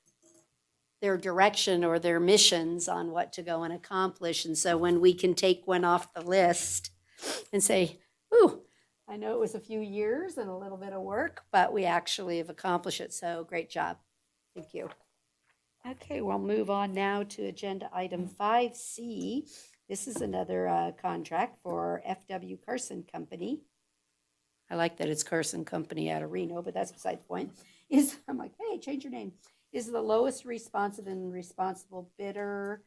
their direction or their missions on what to go and accomplish. And so when we can take one off the list and say, ooh, I know it was a few years and a little bit of work, but we actually have accomplished it. So great job. Thank you. Okay, we'll move on now to agenda item 5C. This is another contract for FW Carson Company. I like that it's Carson Company out of Reno, but that's beside the point. I'm like, hey, change your name. Is the lowest responsive and responsible bidder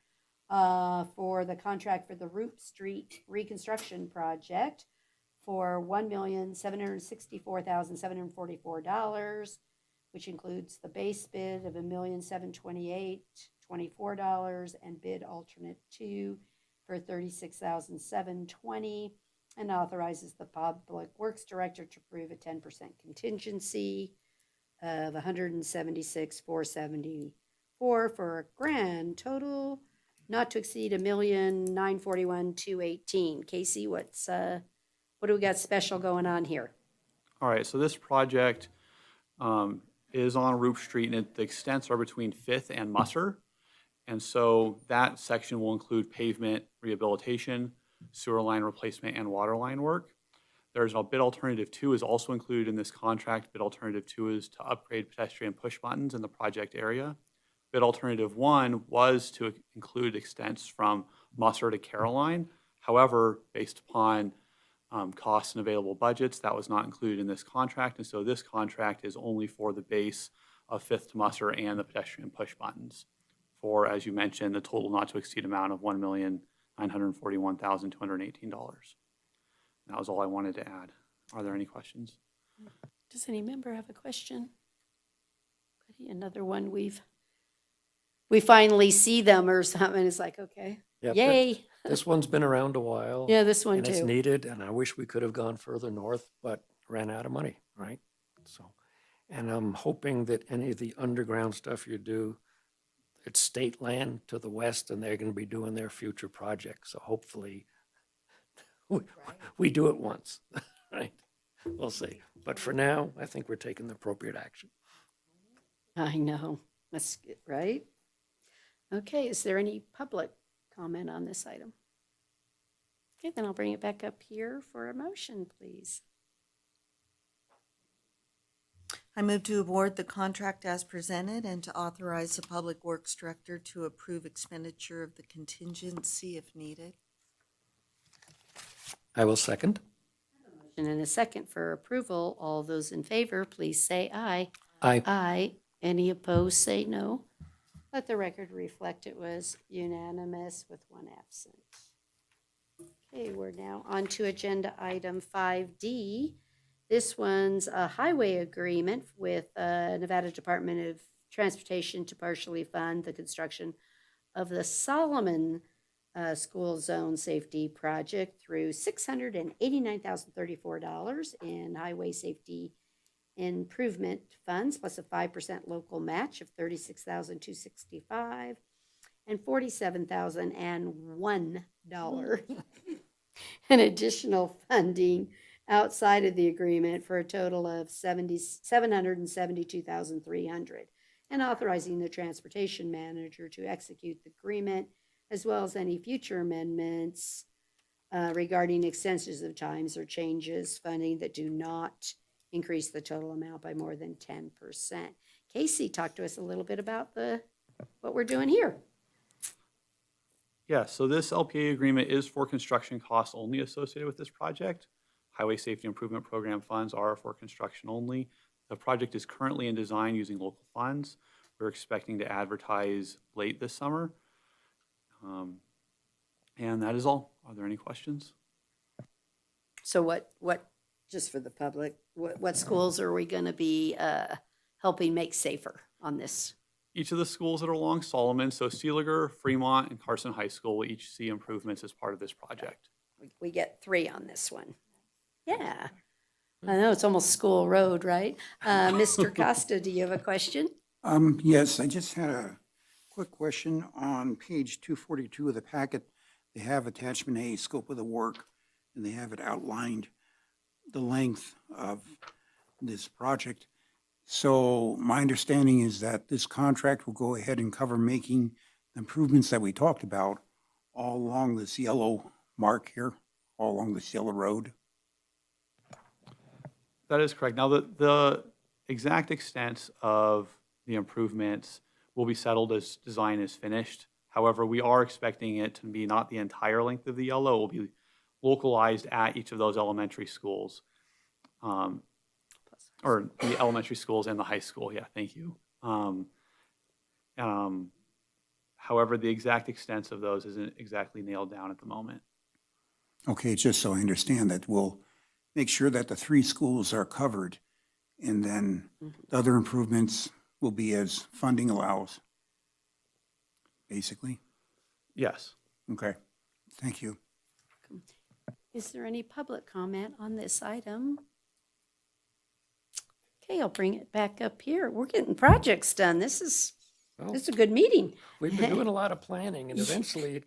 for the contract for the Root Street reconstruction project for $1,764,744, which includes the base bid of $1,728,024 and bid alternate 2 for $36,720, and authorizes the Public Works Director to approve a 10% contingency of $176,474 for a grand total not to exceed $1,941,218. Casey, what do we got special going on here? All right, so this project is on Roop Street, and the extents are between Fifth and Musser. And so that section will include pavement rehabilitation, sewer line replacement, and water line work. There's a bid alternative 2 is also included in this contract. Bid alternative 2 is to upgrade pedestrian push buttons in the project area. Bid alternative 1 was to include extents from Musser to Caroline. However, based upon costs and available budgets, that was not included in this contract. And so this contract is only for the base of Fifth to Musser and the pedestrian push buttons for, as you mentioned, the total not to exceed amount of $1,941,218. That was all I wanted to add. Are there any questions? Does any member have a question? Another one we finally see them or something. It's like, okay, Yep, yay. This one's been around a while. Yeah, this one And it's too. needed, and I wish we could have gone further north, but ran out of money, right? So, and I'm hoping that any of the underground stuff you do, it's state land to the west, and they're gonna be doing their future projects, so hopefully we do it once, right? We'll see. But for now, I think we're taking the appropriate action. I know. That's good, right? Okay, is there any public comment on this item? Okay, then I'll bring it back up here for a motion, please. I move to award the contract as presented and to authorize the Public Works Director to approve expenditure of the contingency if needed. I will second. And in a second for approval, all those in favor, please say aye. Aye. Aye. Any opposed, say no. Let the record reflect it was unanimous with one absent. Okay, we're now on to agenda item 5D. This one's a highway agreement with Nevada Department of Transportation to partially fund the construction of the Solomon School Zone Safety Project through $689,034 in highway safety improvement funds, plus a 5% local match of $36,265 and $47,001 in additional funding outside of the agreement for a total of $772,300, and authorizing the transportation manager to execute the agreement as well as any future amendments regarding extensions of times or changes funding that do not increase the total amount by more than 10%. Casey, talk to us a little bit about what we're doing here. Yeah, so this LPA agreement is for construction costs only associated with this project. Highway Safety Improvement Program funds are for construction only. The project is currently in design using local funds. We're expecting to advertise late this summer. And that is all. Are there any questions? So what, just for the public, what schools are we going to be helping make safer on this? Each of the schools that are along Solomon, so Seeliger, Fremont, and Carson High School will each see improvements as part of this project. We get 3 on this one. Yeah. I know, it's almost school road, right? Mr. Costa, do you have a question? Yes, I just had a quick question on page 242 of the packet. they have attachment A, scope of the work, and they have it outlined, the length of this project. So my understanding is that this contract will go ahead and cover making the improvements that we talked about all along this yellow mark here, all along this yellow road. That is correct. Now, the exact extent of the improvements will be settled as design is finished. However, we are expecting it to be not the entire length of the yellow. It will be localized at each of those elementary schools. Or the elementary schools and the high school, yeah, thank you. However, the exact extent of those isn't exactly nailed down at the moment. Okay, just so I understand that, we'll make sure that the 3 schools are covered, and then the other improvements will be as funding allows, basically. Yes. Okay, thank you. Is there any public comment on this item? Okay, I'll bring it back up here. We're getting projects done. This is a good meeting. We've been doing a lot of planning, and eventually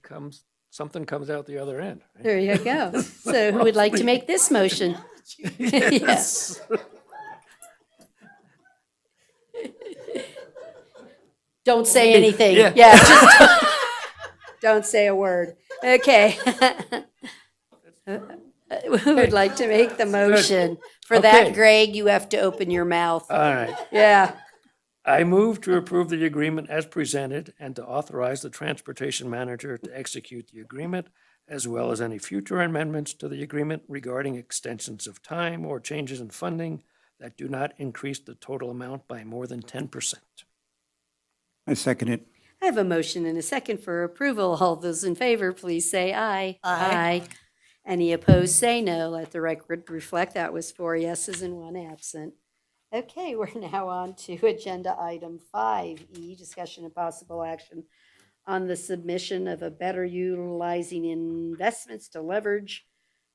something comes out the other end. Right? There you go. So who would like to make this motion? Yes. Don't say anything. Yeah. Yeah, just don't say a word. Okay. Who would like to make the motion? For that, Okay. Greg, you have to open your mouth. All right. Yeah. I move to approve the agreement as presented and to authorize the transportation manager to execute the agreement, as well as any future amendments to the agreement regarding extensions of time or changes in funding that do not increase the total amount by more than 10%. I second it. I have a motion and a second for approval. All those in favor, please say aye. Aye. Any opposed, say no. Let the record reflect that was 4 yeses and 1 absent. Okay, we're now on to agenda item 5E, discussion of possible action on the submission of a better utilizing investments to leverage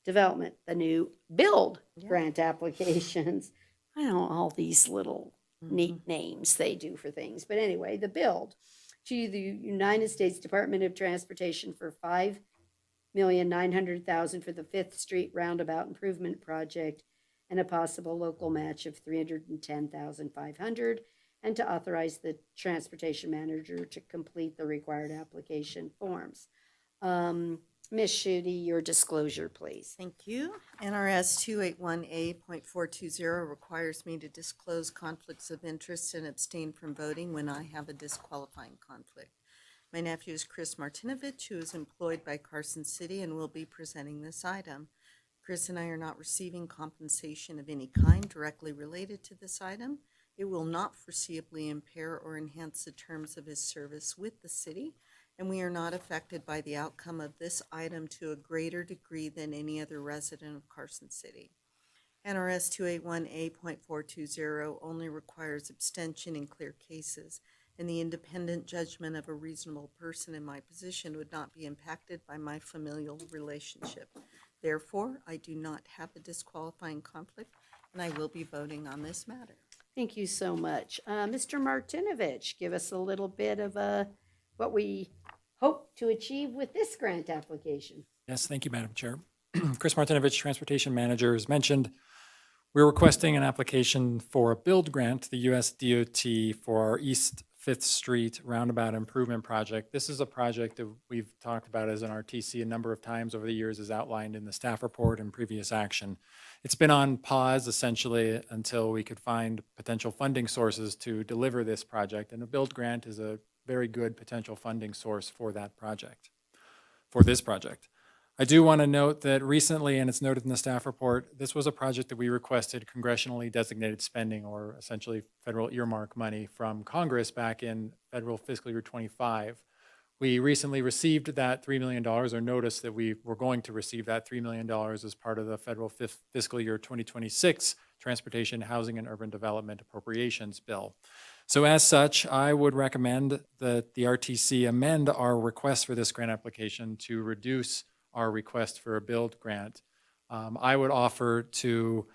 development, the new build grant applications. I don't know all these little neat names they do for things, but anyway, the build to the United States Department of Transportation for $5,900,000 for the 5th Street Roundabout Improvement Project and a possible local match of $310,500, and to authorize the transportation manager to complete the required application forms. Ms. Schutte, your disclosure, please. Thank you. NRS 281A.420 requires me to disclose conflicts of interest and abstain from voting when I have a disqualifying conflict. My nephew is Chris Martinovich, who is employed by Carson City and will be presenting this item. Chris and I are not receiving compensation of any kind directly related to this item. It will not foreseeably impair or enhance the terms of his service with the city, and we are not affected by the outcome of this item to a greater degree than any other resident of Carson City. NRS 281A.420 only requires abstention in clear cases, and the independent judgment of a reasonable person in my position would not be impacted by my familial relationship. Therefore, I do not have a disqualifying conflict, and I will be voting on this matter. Thank you so much. Mr. Martinovich, give us a little bit of what we hope to achieve with this grant application. Yes, thank you, Madam Chair. Chris Martinovich, Transportation Manager, as mentioned, we're requesting an application for a build grant to the U.S. DOT for our East 5th Street Roundabout Improvement Project. This is a project that we've talked about as an RTC a number of times over the years, as outlined in the staff report and previous action. It's been on pause essentially until we could find potential funding sources to deliver this project, and a build grant is a very good potential funding source for that project, for this project. I do want to note that recently, and it's noted in the staff report, this was a project that we requested congressionally designated spending, or essentially federal earmark money from Congress back in federal fiscal year 25. We recently received that $3 million, or noticed that we were going to receive that $3 million as part of the federal fiscal year 2026 Transportation, Housing, and Urban Development Appropriations Bill. So as such, I would recommend that the RTC amend our request for this grant application to reduce our request for a build grant. I would offer to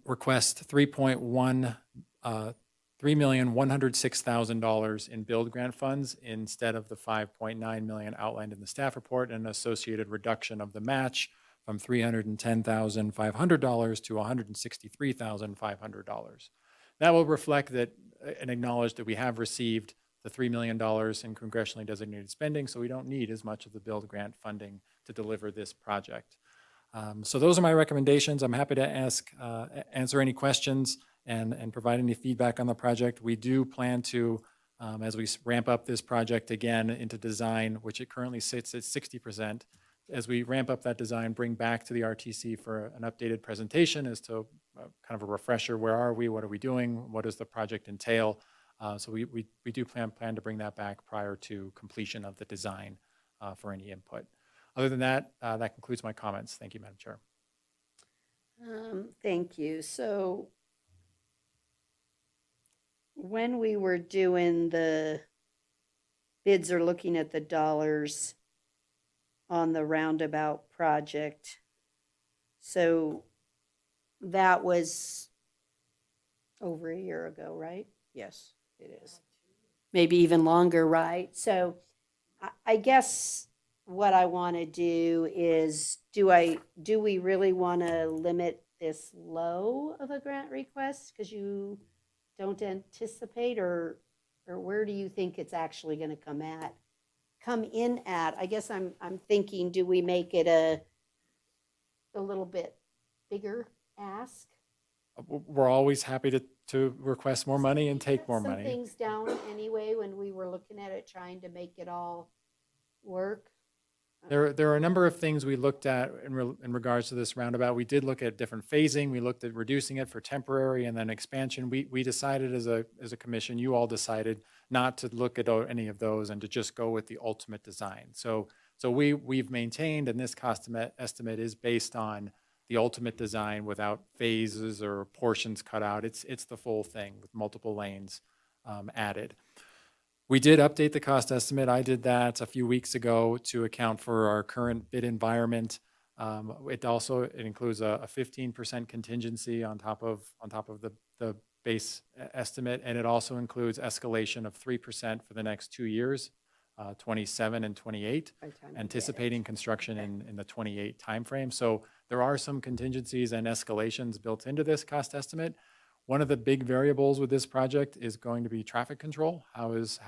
request $3.1 $3,106,000 in build grant funds instead of the $5.9 million outlined in the staff report, and an associated reduction of the match from $310,500 to $163,500. That will reflect that and acknowledge that we have received the $3 million in congressionally designated spending, so we don't need as much of the build grant funding to deliver this project. So those are my recommendations. I'm happy to answer any questions and provide any feedback on the project. We do plan to, as we ramp up this project again into design, which it currently sits at 60%, as we ramp up that design, bring back to the RTC for an updated presentation as to kind of a refresher. Where are we? What are we doing? What does the project entail? So we do plan to bring that back prior to completion of the design for any input. Other than that, that concludes my comments. Thank you, Madam Chair. Thank you. So when we were doing the bids or looking at the dollars on the roundabout project, so that was over a year ago, right? Yes, it is. Maybe even longer, right? So I guess what I want to do is, do we really want to limit this low of a grant request because you don't anticipate, or where do you think it's actually going to come in at? I guess I'm thinking, do we make it a little bit bigger ask? We're always happy to request more money and take more Some money. things down anyway when we were looking at it, trying to make it all work. There are a number of things we looked at in regards to this roundabout. We did look at different phasing. We looked at reducing it for temporary and then expansion. We decided as a commission, you all decided not to look at any of those and to just go with the ultimate design. So we've maintained, and this cost estimate is based on the ultimate design without phases or portions cut out. It's the full thing with multiple lanes added. We did update the cost estimate. I did that a few weeks ago to account for our current bid environment. It includes a 15% contingency on top of the base estimate, and it also includes escalation of 3% for the next 2 years, 27 and 28, anticipating construction in the 28 timeframe. So there are some contingencies and escalations built into this cost estimate. One of the big variables with this project is going to be traffic control. How is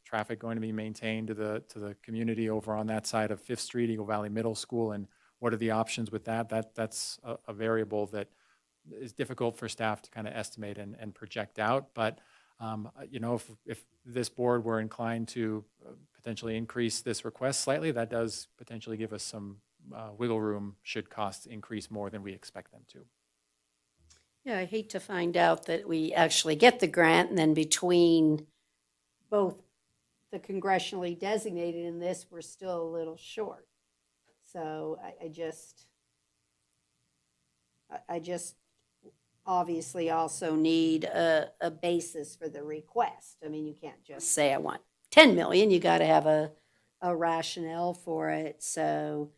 traffic going to be maintained to the community over on that side of 5th Street, Eagle Valley Middle School, and what are the options with that? That's a variable that is difficult for staff to kind of estimate and project out. But if this board were inclined to potentially increase this request slightly, that does potentially give us some wiggle room should costs increase more than we expect them to. Yeah, I hate to find out that we actually get the grant and then between both the congressionally designated and this, we're still a little short. So I just obviously also need a basis for the request. I mean, you can't just say I want 10 million. You got to have a rationale for it. So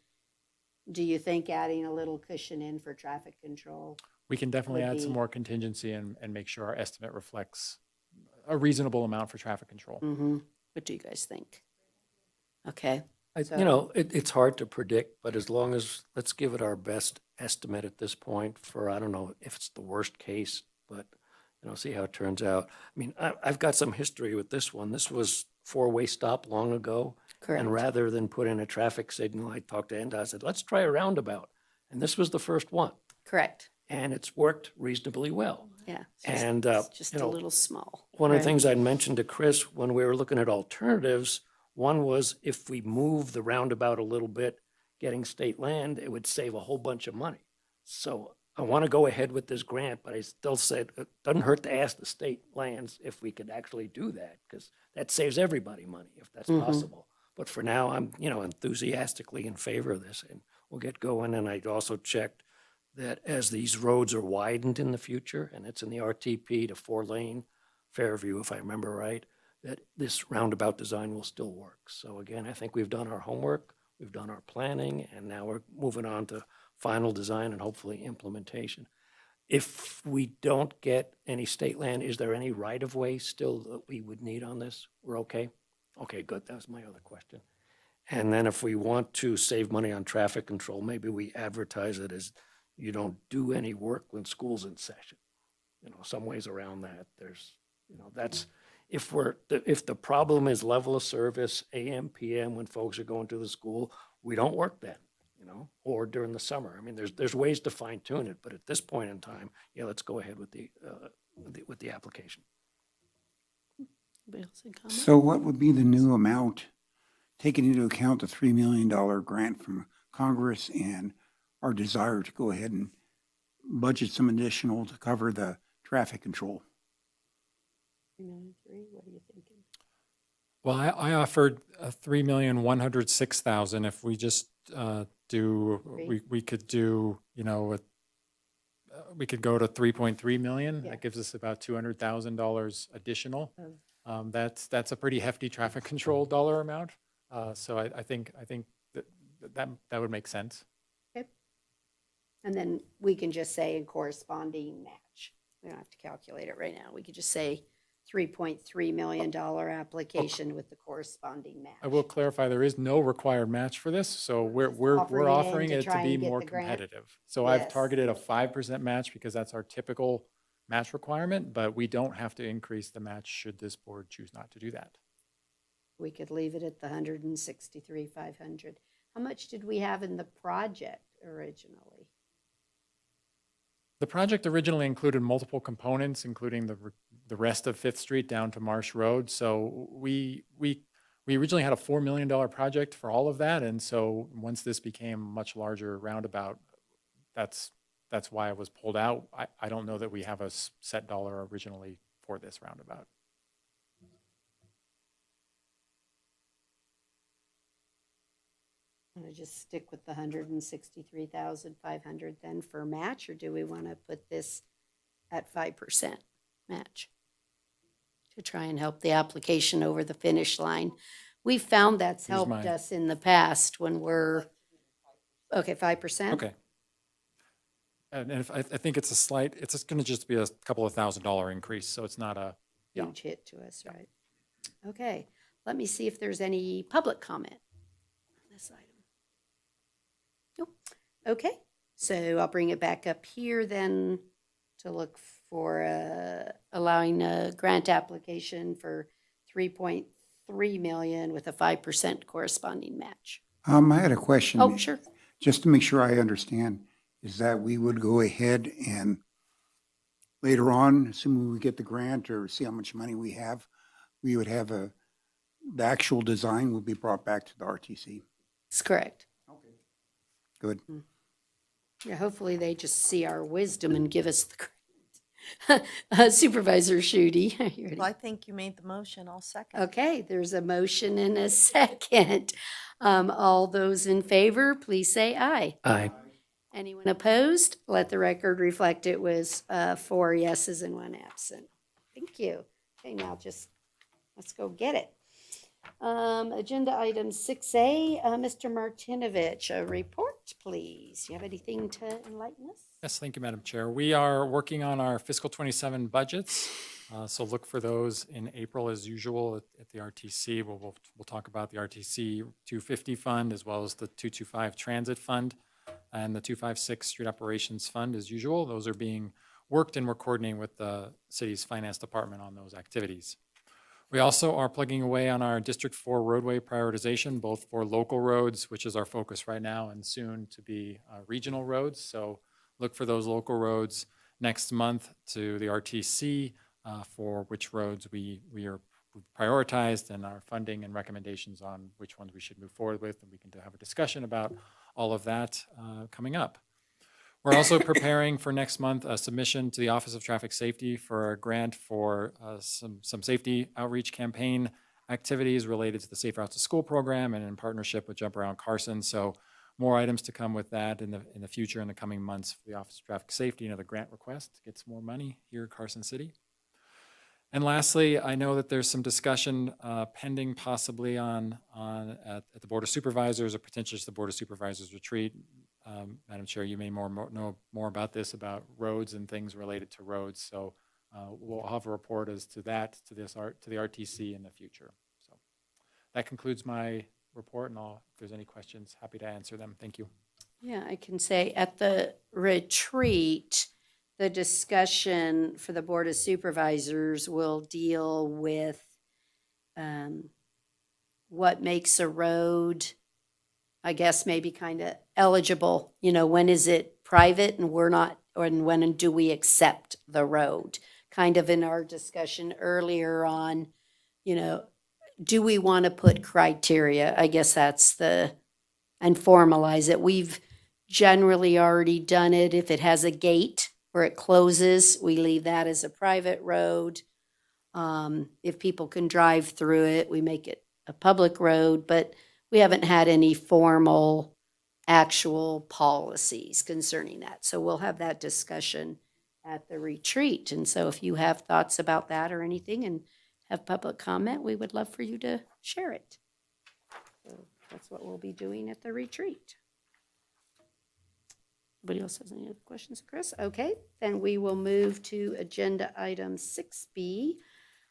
do you think adding a little cushion in for traffic control? We can definitely add some more contingency and make sure our estimate reflects a reasonable amount for traffic control. Mm-hmm. What do you guys think? Okay. It's hard to predict, but as long as, let's give it our best estimate at this point for, I don't know if it's the worst case, but, see how it turns out. I mean, I've got some history with this one. This was four-way stop long ago. Correct. And rather than put in a traffic signal, I talked to NDOT, I said, let's try a roundabout. And this was the first one. Correct. And it's worked reasonably well. Yeah. It's just a little small. One of the Right. things I'd mentioned to Chris when we were looking at alternatives, one was if we move the roundabout a little bit, getting state land, it would save a whole bunch of money. So I want to go ahead with this grant, but I still said it doesn't hurt to ask the state lands if we could actually do that, because that saves everybody money if that's possible. But for now, I'm, enthusiastically in favor of this, and we'll get going. And I also checked that as these roads are widened in the future, and it's in the RTP to 4-lane Fairview, if I remember right, that this roundabout design will still work. So again, I think we've done our homework, we've done our planning, and now we're moving on to final design and hopefully implementation. If we don't get any state land, is there any right-of-way still that we would need on this? We're okay? Okay, good. That was my other question. And then if we want to save money on traffic control, maybe we advertise it as you don't do any work when school's in session. Some ways around that. There's, that's, if the problem is level of service, AM, PM, when folks are going to the school, we don't work then, or during the summer. I mean, there's ways to fine tune it, but at this point in time, let's go ahead with the application. Anybody else in comment? So what would be the new amount, taking into account the $3 million grant from Congress and our desire to go ahead and budget some additional to cover the traffic control? 3 what are you thinking? Well, I offered $3,106,000. If we just we could do, we could go to 3.3 million. Yeah. That gives us about $200,000 additional. That's a pretty hefty traffic control dollar amount. So I think that would make sense. Okay. And then we can just say in corresponding match. We don't have to calculate it right now. We could just say $3.3 million application with the corresponding match. I will clarify, there is no required match for this, so we're offering to it to try be and get more the grant. competitive. So I've Yes. targeted a 5% match because that's our typical match requirement, but we don't have to increase the match should this board choose not to do that. We could leave it at the 163,500. How much did we have in the project originally? The project originally included multiple components, including the rest of Fifth Street down to Marsh Road. So we originally had a $4 million project for all of that, and so once this became a much larger roundabout, that's why it was pulled out. I don't know that we have a set dollar originally for this roundabout. Want to just stick with the 163,500 then for match, or do we want to put this at 5% match to try and help the application over the finish line? We found that's Here's helped mine. us in the past when we're, okay, 5%? Okay. And if I think it's it's going to just be a couple of $1,000 increase, so it's not a, yeah. Huge hit to us, right? Okay, let me see if there's any public comment on this item. Nope. Okay, so I'll bring it back up here then to look for allowing a grant application for 3.3 million with a 5% corresponding match. I had a question. Oh, sure. Just to make sure I understand, is that we would go ahead and later on, assuming we get the grant or see how much money we have, we would have the actual design will be brought back to the RTC. That's correct. Good. Yeah, hopefully they just see our wisdom and give us the grant. Supervisor Shooty, are you ready? Well, I think you made the motion. I'll second. Okay, there's a motion and a second. All those in favor, please say aye. Aye. Anyone opposed? Let the record reflect it was 4 yeses and 1 absent. Thank you. Okay, now let's go get it. Agenda item 6A, Mr. Martinovich, a report, please. You have anything to enlighten us? Yes, thank you, Madam Chair. We are working on our fiscal 27 budgets, so look for those in April as usual at the RTC. We'll talk about the RTC 250 fund as well as the 225 transit fund and the 256 street operations fund as usual. Those are being worked and we're coordinating with the city's finance department on those activities. We also are plugging away on our District 4 roadway prioritization, both for local roads, which is our focus right now, and soon to be regional roads. So look for those local roads next month to the RTC for which roads we are prioritized and our funding and recommendations on which ones we should move forward with. And we can have a discussion about all of that coming up. We're also preparing for next month a submission to the Office of Traffic Safety for a grant for some safety outreach campaign activities related to the Safe Routes to School program and in partnership with Jump Around Carson. So more items to come with that in the future in the coming months for the Office of Traffic Safety. Another grant request to get some more money here at Carson City. And lastly, I know that there's some discussion pending possibly at the Board of Supervisors or potentially just the Board of Supervisors retreat Madam Chair, you may know more about this, about roads and things related to roads. So we'll have a report as to that, to the RTC in the future. So that concludes my report, and if there's any questions, happy to answer them. Thank you. Yeah, I can say at the retreat, the discussion for the Board of Supervisors will deal with what makes a road, I guess, maybe kind of eligible. You know, when is it private and we're not, and when do we accept the road? Kind of in our discussion earlier on, you know, do we want to put criteria? I guess that's and formalize it. We've generally already done it. If it has a gate where it closes, we leave that as a private road. If people can drive through it, we make it a public road, but we haven't had any formal actual policies concerning that. So we'll have that discussion at the retreat. And so if you have thoughts about that or anything and have public comment, we would love for you to share it. So that's what we'll be doing at the retreat. Anybody else has any other questions, Chris? Okay, then we will move to agenda item 6B,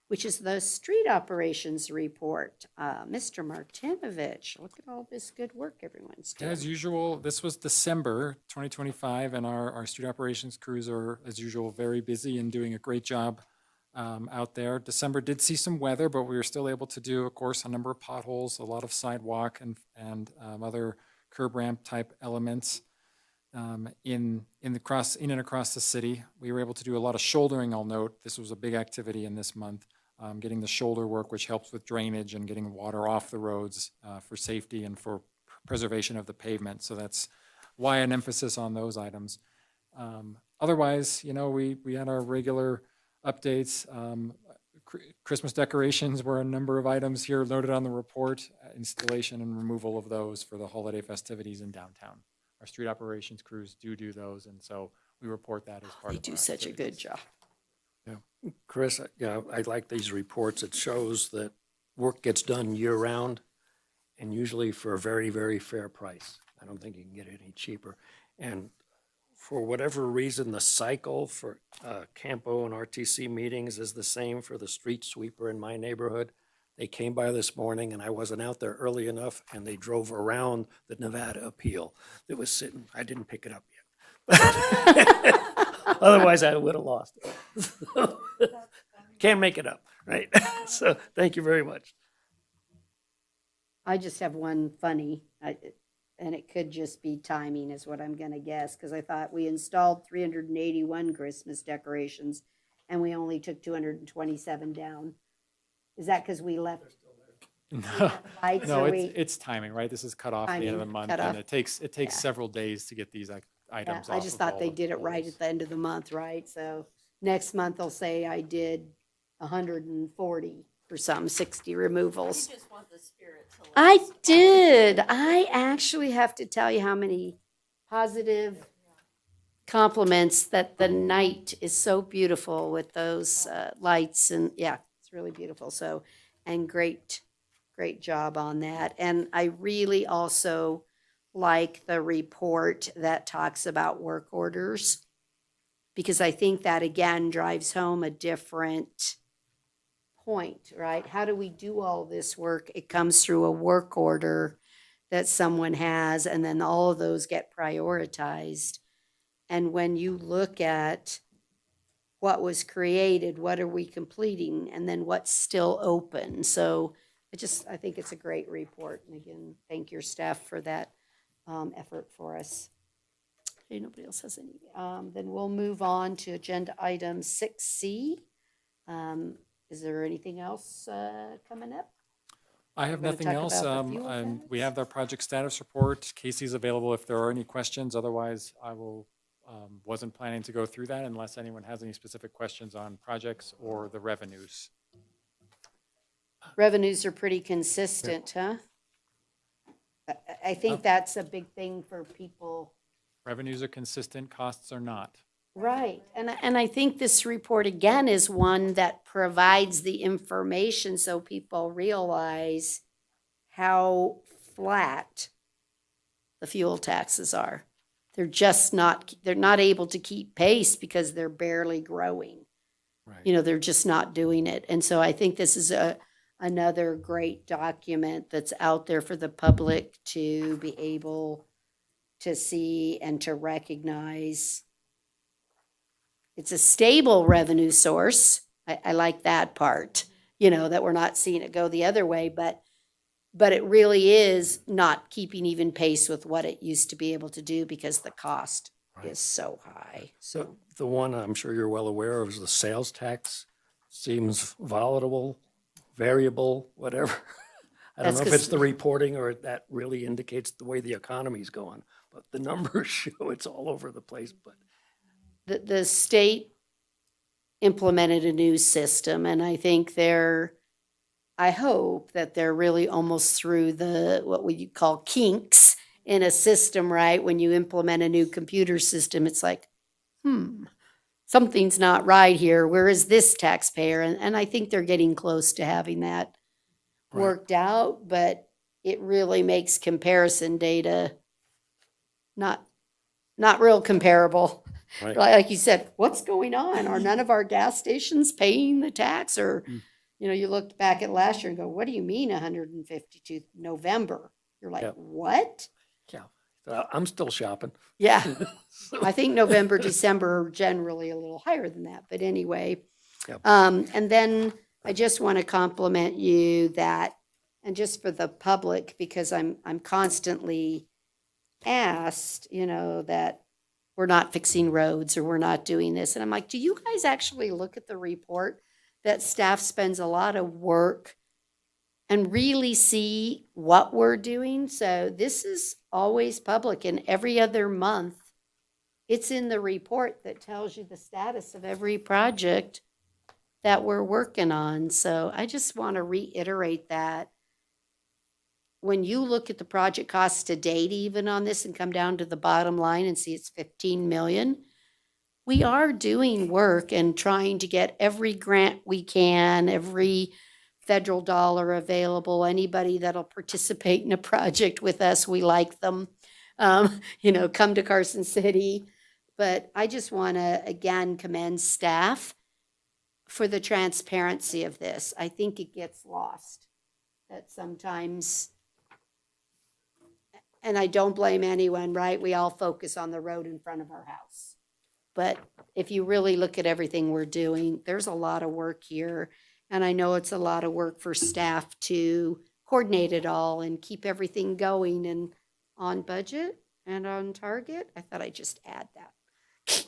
which is the street operations report. Mr. Martinovich, look at all this good work everyone's doing. As usual, this was December 2025, and our street operations crews are, as usual, very busy and doing a great job out there. December did see some weather, but we were still able to do, of course, a number of potholes, a lot of sidewalk and other curb ramp type elements in and across the city. We were able to do a lot of shouldering. I'll note this was a big activity in this month. Getting the shoulder work, which helps with drainage and getting water off the roads for safety and for preservation of the pavement. So that's why an emphasis on those items. Otherwise, you know, we had our regular updates. Christmas decorations were a number of items here noted on the report, installation and removal of those for the holiday festivities in downtown. Our street operations crews do those, and so we report that as part They of do our such a good activities. job. Chris, I like these reports. It shows that work gets done year-round and usually for a very, very fair price. I don't think you can get it any cheaper. And for whatever reason, the cycle for CAMPO and RTC meetings is the same for the street sweeper in my neighborhood. They came by this morning and I wasn't out there early enough, and they drove around the Nevada appeal that was sitting. I didn't pick it up yet. Otherwise, I would have lost it. Can't make it up, right? So thank you very much. I just have one funny, and it could just be timing is what I'm gonna guess, because I thought we installed 381 Christmas decorations and we only took 227 down. Is that because we left lights? No, or it's timing, right? This is cut off at the end of the Timing, month, cut and off. it takes Yeah. several days to get these Yeah, items off. I just of thought all they the did it right poles. at the end of the month, right? So next month they'll say I did 140 or something, 60 removals. just want the spirit to I did. I actually have to tell you how many positive compliments that the night is so beautiful with those lights, and yeah, it's really beautiful. So, and great job on that. And I really also like the report that talks about work orders, because I think that again drives home a different point, right? How do we do all this work? It comes through a work order that someone has, and then all of those get prioritized. And when you look at what was created, what are we completing, and then what's still open? So I think it's a great report. And again, thank your staff for that effort for us. Okay, nobody else has any. Then we'll move on to agenda item 6C. Is there anything else coming up? I have We're gonna nothing talk else. about the fuel We tax? have the project status report. Casey's available if there are any questions. Otherwise, I wasn't planning to go through that unless anyone has any specific questions on projects or the revenues. Revenues are pretty consistent, huh? I think that's a big thing for people. Revenues are consistent, costs are not. Right, and I think this report again is one that provides the information so people realize how flat the fuel taxes are. they're not able to keep pace because they're barely growing. Right. You know, they're just not doing it. And so I think this is another great document that's out there for the public to be able to see and to recognize. It's a stable revenue source. I like that part, you know, that we're not seeing it go the other way, but it really is not keeping even pace with what it used to be able to do because the cost is so high. So the one I'm sure you're well aware of is the sales tax. Seems volatile, variable, whatever. I don't That's know if 'cause- it's the reporting or that really indicates the way the economy's going, but the numbers show it's all over the place, but. The state implemented a new system, and I think I hope that they're really almost through what we call kinks in a system, right? When you implement a new computer system, it's like, something's not right here. Where is this taxpayer? And I think they're getting close to having that Right. worked out, but it really makes comparison data not real comparable. Right. Like you said, what's going on? Are none of our gas stations paying the tax? Or, you know, you looked back at last year and go, what do you mean 152 November? You're like, Yep. what? Yeah, I'm still shopping. Yeah. I think November, December are generally a little higher than that, but anyway. Yep. And then I just want to compliment you that, and just for the public, because I'm constantly asked, you know, that we're not fixing roads or we're not doing this. And I'm like, do you guys actually look at the report that staff spends a lot of work and really see what we're doing? So this is always public, and every other month it's in the report that tells you the status of every project that we're working on. So I just want to reiterate that when you look at the project costs to date, even on this, and come down to the bottom line and see it's 15 million, we are doing work and trying to get every grant we can, every federal dollar available. Anybody that'll participate in a project with us, we like them. You know, come to Carson City. But I just want to, again, commend staff for the transparency of this. I think it gets lost that sometimes, and I don't blame anyone, right? We all focus on the road in front of our house. But if you really look at everything we're doing, there's a lot of work here. And I know it's a lot of work for staff to coordinate it all and keep everything going and on budget and on target. I thought I'd just add that.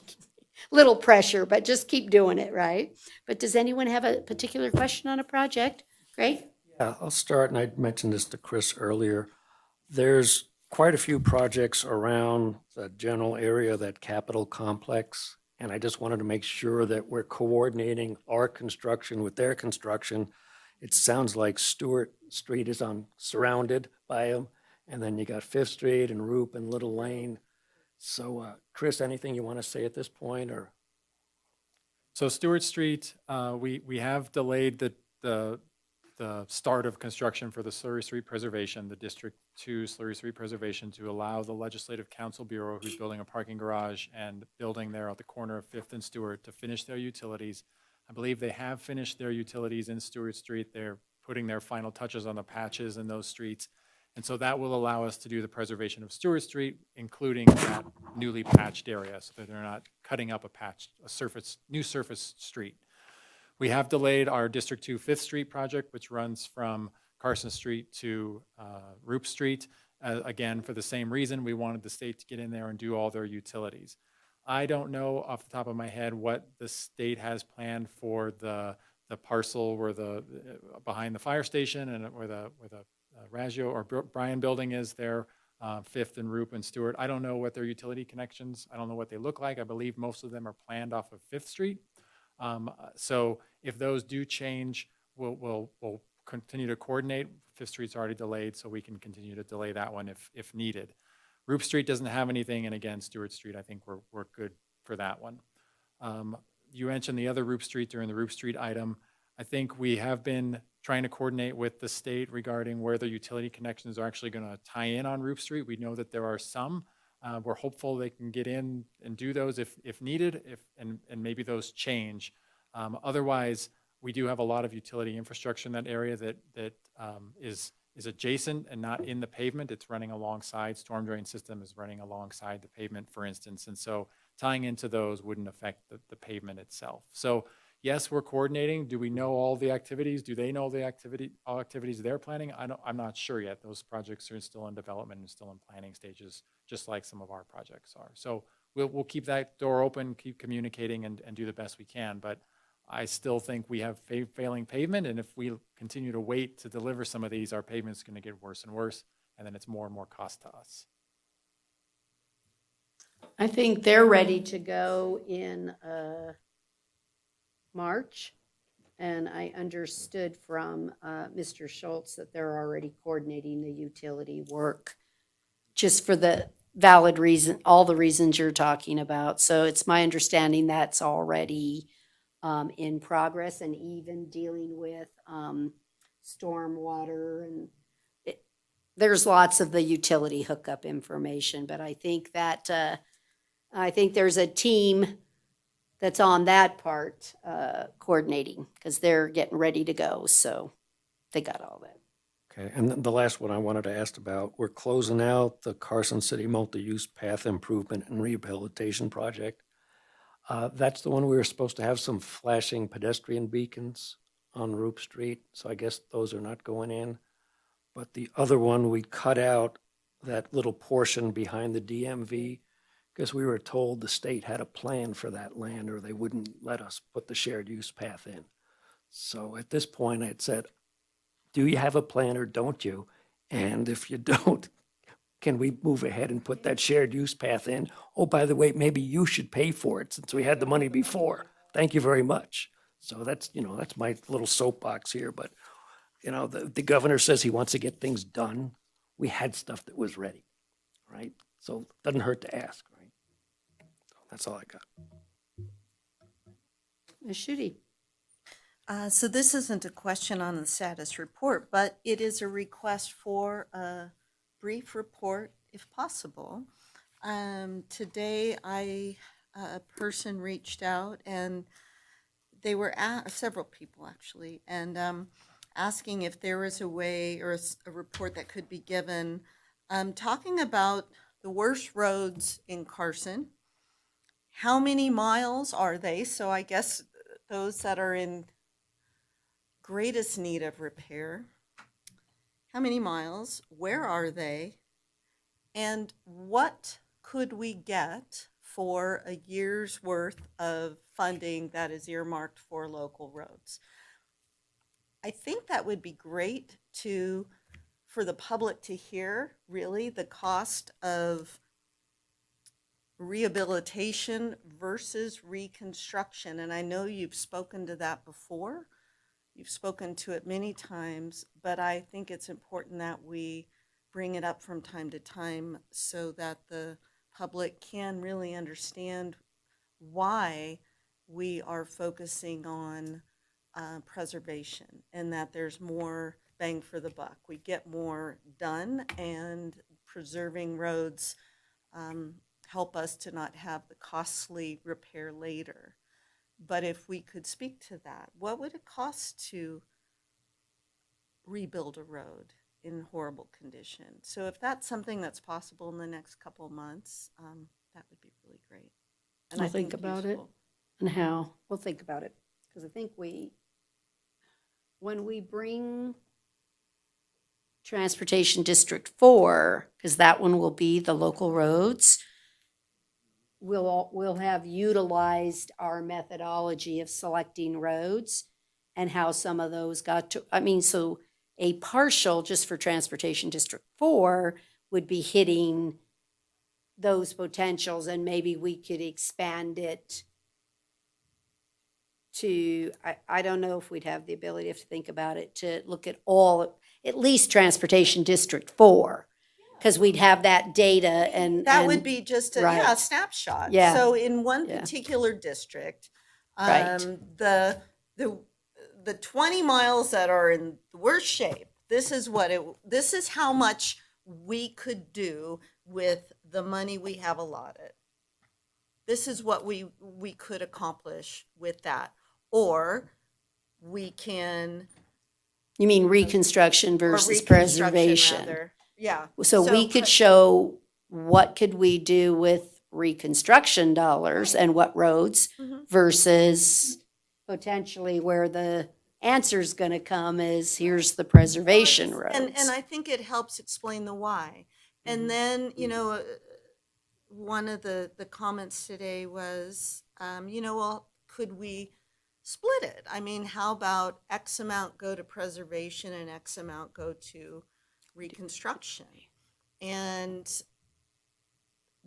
Little pressure, but just keep doing it, right? But does anyone have a particular question on a project? Great. Yeah, I'll start, and I mentioned this to Chris earlier. There's quite a few projects around the general area of that Capitol complex, and I just wanted to make sure that we're coordinating our construction with their construction. It sounds like Stewart Street is surrounded by them, and then you got Fifth Street and Roop and Little Lane. So, Chris, anything you want to say at this point, or? So Stewart Street, we have delayed the start of construction for the Slurry Street preservation, the District 2 Slurry Street preservation, to allow the Legislative Council Bureau, who's building a parking garage and building there at the corner of Fifth and Stewart, to finish their utilities. I believe they have finished their utilities in Stewart Street. They're putting their final touches on the patches in those streets. And so that will allow us to do the preservation of Stewart Street, including that newly patched area, so that they're not cutting up new surface street. We have delayed our District 2 Fifth Street project, which runs from Carson Street to Roop Street. Again, for the same reason, we wanted the state to get in there and do all their utilities. I don't know off the top of my head what the state has planned for the parcel where behind the fire station and where the Raggio or Bryan building is there, Fifth and Roop and Stewart. I don't know what their utility connections, I don't know what they look like. I believe most of them are planned off of Fifth Street. So if those do change, we'll continue to coordinate. Fifth Street's already delayed, so we can continue to delay that one if needed. Roop Street doesn't have anything, and again, Stewart Street, I think we're good for that one. You mentioned the other Roop Street during the Roop Street item. I think we have been trying to coordinate with the state regarding where the utility connections are actually going to tie in on Roop Street. We know that there are some. We're hopeful they can get in and do those if needed, and maybe those change. Otherwise, we do have a lot of utility infrastructure in that area that is adjacent and not in the pavement. It's running alongside, storm drain system is running alongside the pavement, for instance. And so tying into those wouldn't affect the pavement itself. So yes, we're coordinating. Do we know all the activities? Do they know all activities they're planning? I'm not sure yet. Those projects are still in development and still in planning stages, just like some of our projects are. So we'll keep that door open, keep communicating and do the best we can. But I still think we have failing pavement, and if we continue to wait to deliver some of these, our pavement's going to get worse and worse, and then it's more and more cost to us. I think they're ready to go in March. And I understood from Mr. Schultz that they're already coordinating the utility work just for the valid reason, all the reasons you're talking about. So it's my understanding that's already in progress, and even dealing with stormwater and there's lots of the utility hookup information. But I think that I think there's a team that's on that part coordinating, because they're getting ready to go. So they got all that. Okay, and then the last one I wanted to ask about, we're closing out the Carson City Multi-Use Path Improvement and Rehabilitation Project. That's the one we were supposed to have some flashing pedestrian beacons on Roop Street, so I guess those are not going in. But the other one, we cut out that little portion behind the DMV, because we were told the state had a plan for that land, or they wouldn't let us put the shared use path in. So at this point, I had said, do you have a plan or don't you? And if you don't, can we move ahead and put that shared use path in? Oh, by the way, maybe you should pay for it since we had the money before. Thank you very much. So that's, that's my little soapbox here. But, the governor says he wants to get things done. We had stuff that was ready, right? So it doesn't hurt to ask, right? So that's all I got. Ms. Schutte. So this isn't a question on the status report, but it is a request for a brief report, if possible. Today, a person reached out, and they were several people actually, and asking if there was a way or a report that could be given, talking about the worst roads in Carson. How many miles are they? So I guess those that are in greatest need of repair. How many miles? Where are they? And what could we get for a year's worth of funding that is earmarked for local roads? I think that would be great for the public to hear, really, the cost of rehabilitation versus reconstruction. And I know you've spoken to that before. You've spoken to it many times, but I think it's important that we bring it up from time to time so that the public can really understand why we are focusing on preservation, and that there's more bang for the buck. We get more done, and preserving roads help us to not have the costly repair later. But if we could speak to that, what would it cost to rebuild a road in horrible condition? So if that's something that's possible in the next couple of months, that would be really great. And We'll I think about it. useful. And how? We'll think about it. Because I think when we bring Transportation District 4, because that one will be the local roads, we'll have utilized our methodology of selecting roads and how some of those got to, so a partial just for Transportation District 4 would be hitting those potentials, and maybe we could expand it to, I don't know if we'd have the ability to think about it, to look at at least Transportation District 4, because we'd have that data and. That would be just a right. snapshot. Yeah. So in one Yeah. particular district, Right. the 20 miles that are in the worst shape, this is how much we could do with the money we have allotted. This is what we could accomplish with that. Or we can, You mean reconstruction or versus reconstruction, preservation? rather. Yeah. So we could show what could we do with reconstruction dollars and what roads Mhm. versus potentially where the answer's gonna come is, here's the preservation roads. And I think it helps explain the why. And then, one of the comments today was, well, could we split it? I mean, how about X amount go to preservation and X amount go to reconstruction? And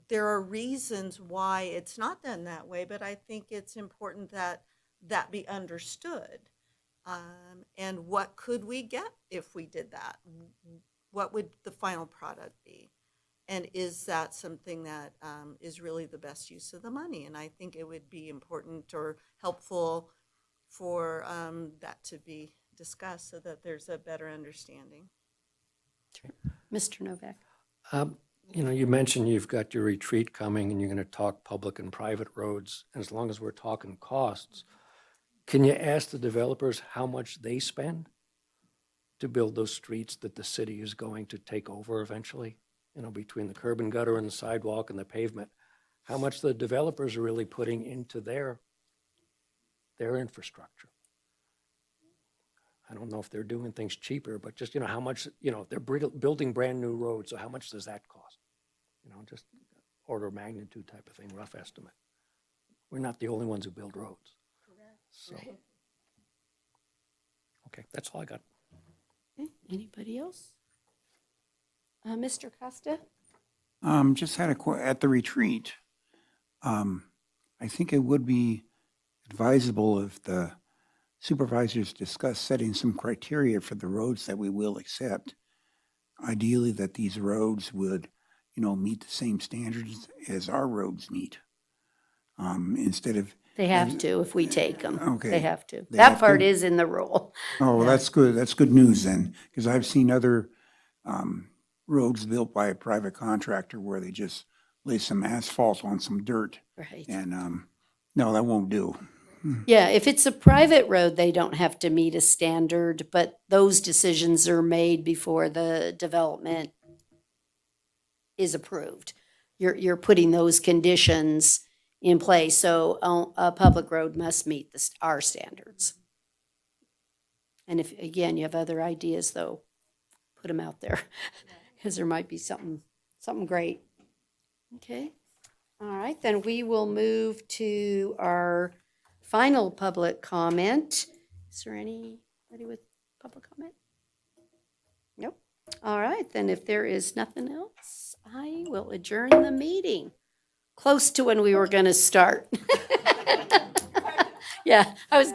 there are reasons why it's not done that way, but I think it's important that that be understood. And what could we get if we did that? What would the final product be? And is that something that is really the best use of the money? And I think it would be important or helpful for that to be discussed so that there's a better understanding. Mr. Novak? You mentioned you've got your retreat coming and you're going to talk public and private roads. And as long as we're talking costs, can you ask the developers how much they spend to build those streets that the city is going to take over eventually? Between the curb and gutter and the sidewalk and the pavement, how much the developers are really putting into their infrastructure. I don't know if they're doing things cheaper, but just, how much, they're building brand new roads, so how much does that cost? Just order of magnitude type of thing, rough estimate. We're not the only ones who build roads. Correct. So, okay, that's all I got. Okay, anybody else? Mr. Costa? Just had at the retreat, I think it would be advisable if the supervisors discuss setting some criteria for the roads that we will accept. Ideally, that these roads would, meet the same standards as our roads meet. Instead of, They have to if we take them. Okay. They have to. They That have part to? is in the rule. oh, Yeah. that's good. That's good news then, because I've seen other roads built by a private contractor where they just lay some asphalt on some dirt. Right. And no, that won't do. Yeah, if it's a private road, they don't have to meet a standard, but those decisions are made before the development is approved. You're putting those conditions in place, so a public road must meet our standards. And if, again, you have other ideas, though, put them out there, because there might be something great. Okay, all right, then we will move to our final public comment. Is there anybody with public comment? Nope. All right, then if there is nothing else, I will adjourn the meeting. Close to when we were going to start. Yeah, I was